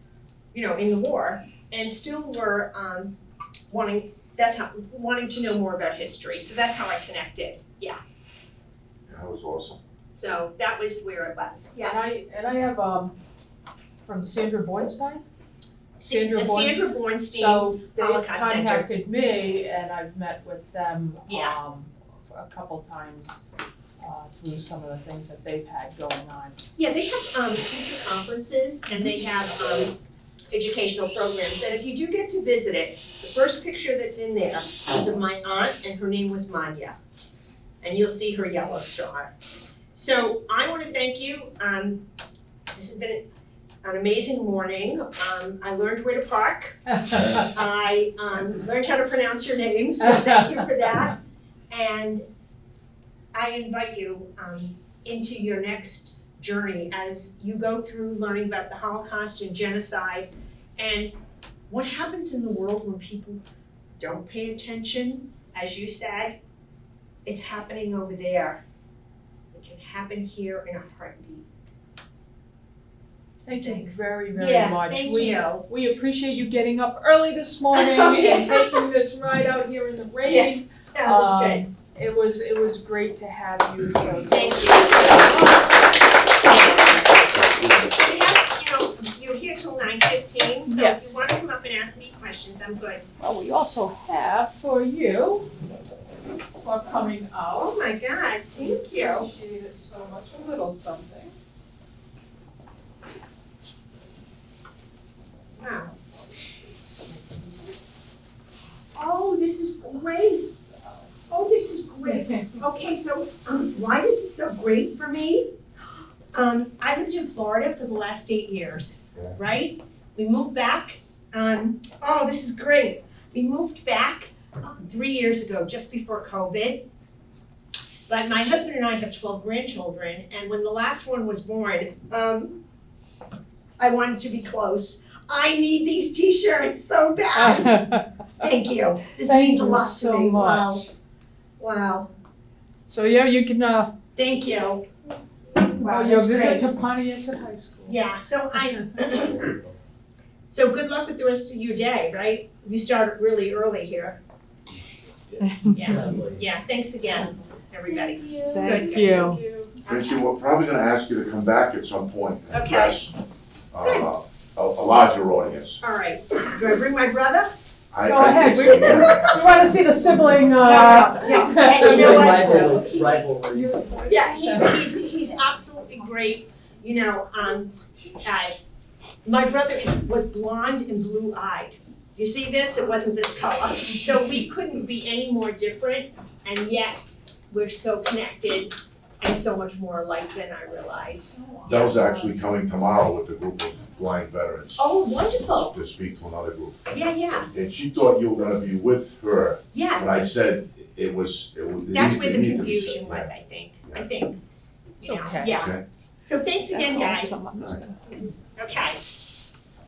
you know, in the war, and still were wanting to know more about history. So that's how I connected. Yeah. Yeah, that was awesome. So that was where it was. Yeah. And I have from Sandra Bornstein. Sandra Bornstein. So they Holocaust Center. contacted me, and I've met with them Yeah. a couple times through some of the things that they've had going on. Yeah, they have teacher conferences, and they have educational programs. And if you do get to visit it, the first picture that's in there is of my aunt, and her name was Manya. And you'll see her yellow star. So I want to thank you. This has been an amazing morning. I learned where to park. I learned how to pronounce your name, so thank you for that. And I invite you into your next journey as you go through learning about the Holocaust and genocide and what happens in the world when people don't pay attention. As you said, it's happening over there. It can happen here in a heartbeat. Thank you Thanks. very, very Yeah, much. thank you. We appreciate you getting up early this morning and taking this ride out here in the rain. That was good. It was great to have you, so Thank you. We have, you're here till 9:15, so if Yes. you want to come up and ask me questions, I'm good. Well, we also have for you for coming out. Oh my God, thank you. Appreciate it so much. A little something. Wow. Oh, this is great. Oh, this is great. Okay, so why this is so great for me? I lived in Florida for the last 8 years, Yeah. right? We moved back. Oh, this is great. We moved back 3 years ago, just before COVID. But my husband and I have 12 grandchildren, and when the last one was born, I wanted to be close. I need these t-shirts so bad. Thank you. This Thank means a you lot to so me. Wow. much. Wow. So yeah, you can, Thank you. oh, Wow, your that's visit great. to Pontiac High School. Yeah, so good luck with the rest of your day, right? You started really early here. Yeah, yeah, thanks again, everybody. Thank you. Thank Good. you. Francine, we're probably gonna ask you to come back at some point and Okay. address a larger audience. All right, do I bring my brother? I Go ahead, think so, yeah. We wanna see the sibling, Yeah, you know what? Rivalry. Yeah, he's absolutely great, you know, my brother was blonde and blue-eyed. You see this? It wasn't this color. So we couldn't be any more different, and yet we're so connected and so much more alike than I realize. Dell's actually coming tomorrow with a group of blind veterans. Oh, wonderful. To speak to another group. Yeah, And she thought you were gonna be with her, but yes. I said it That's where it the needed to be confusion said, was, yeah. I think, It's you know, okay. yeah. Okay. So thanks again, guys. That's awesome. Okay.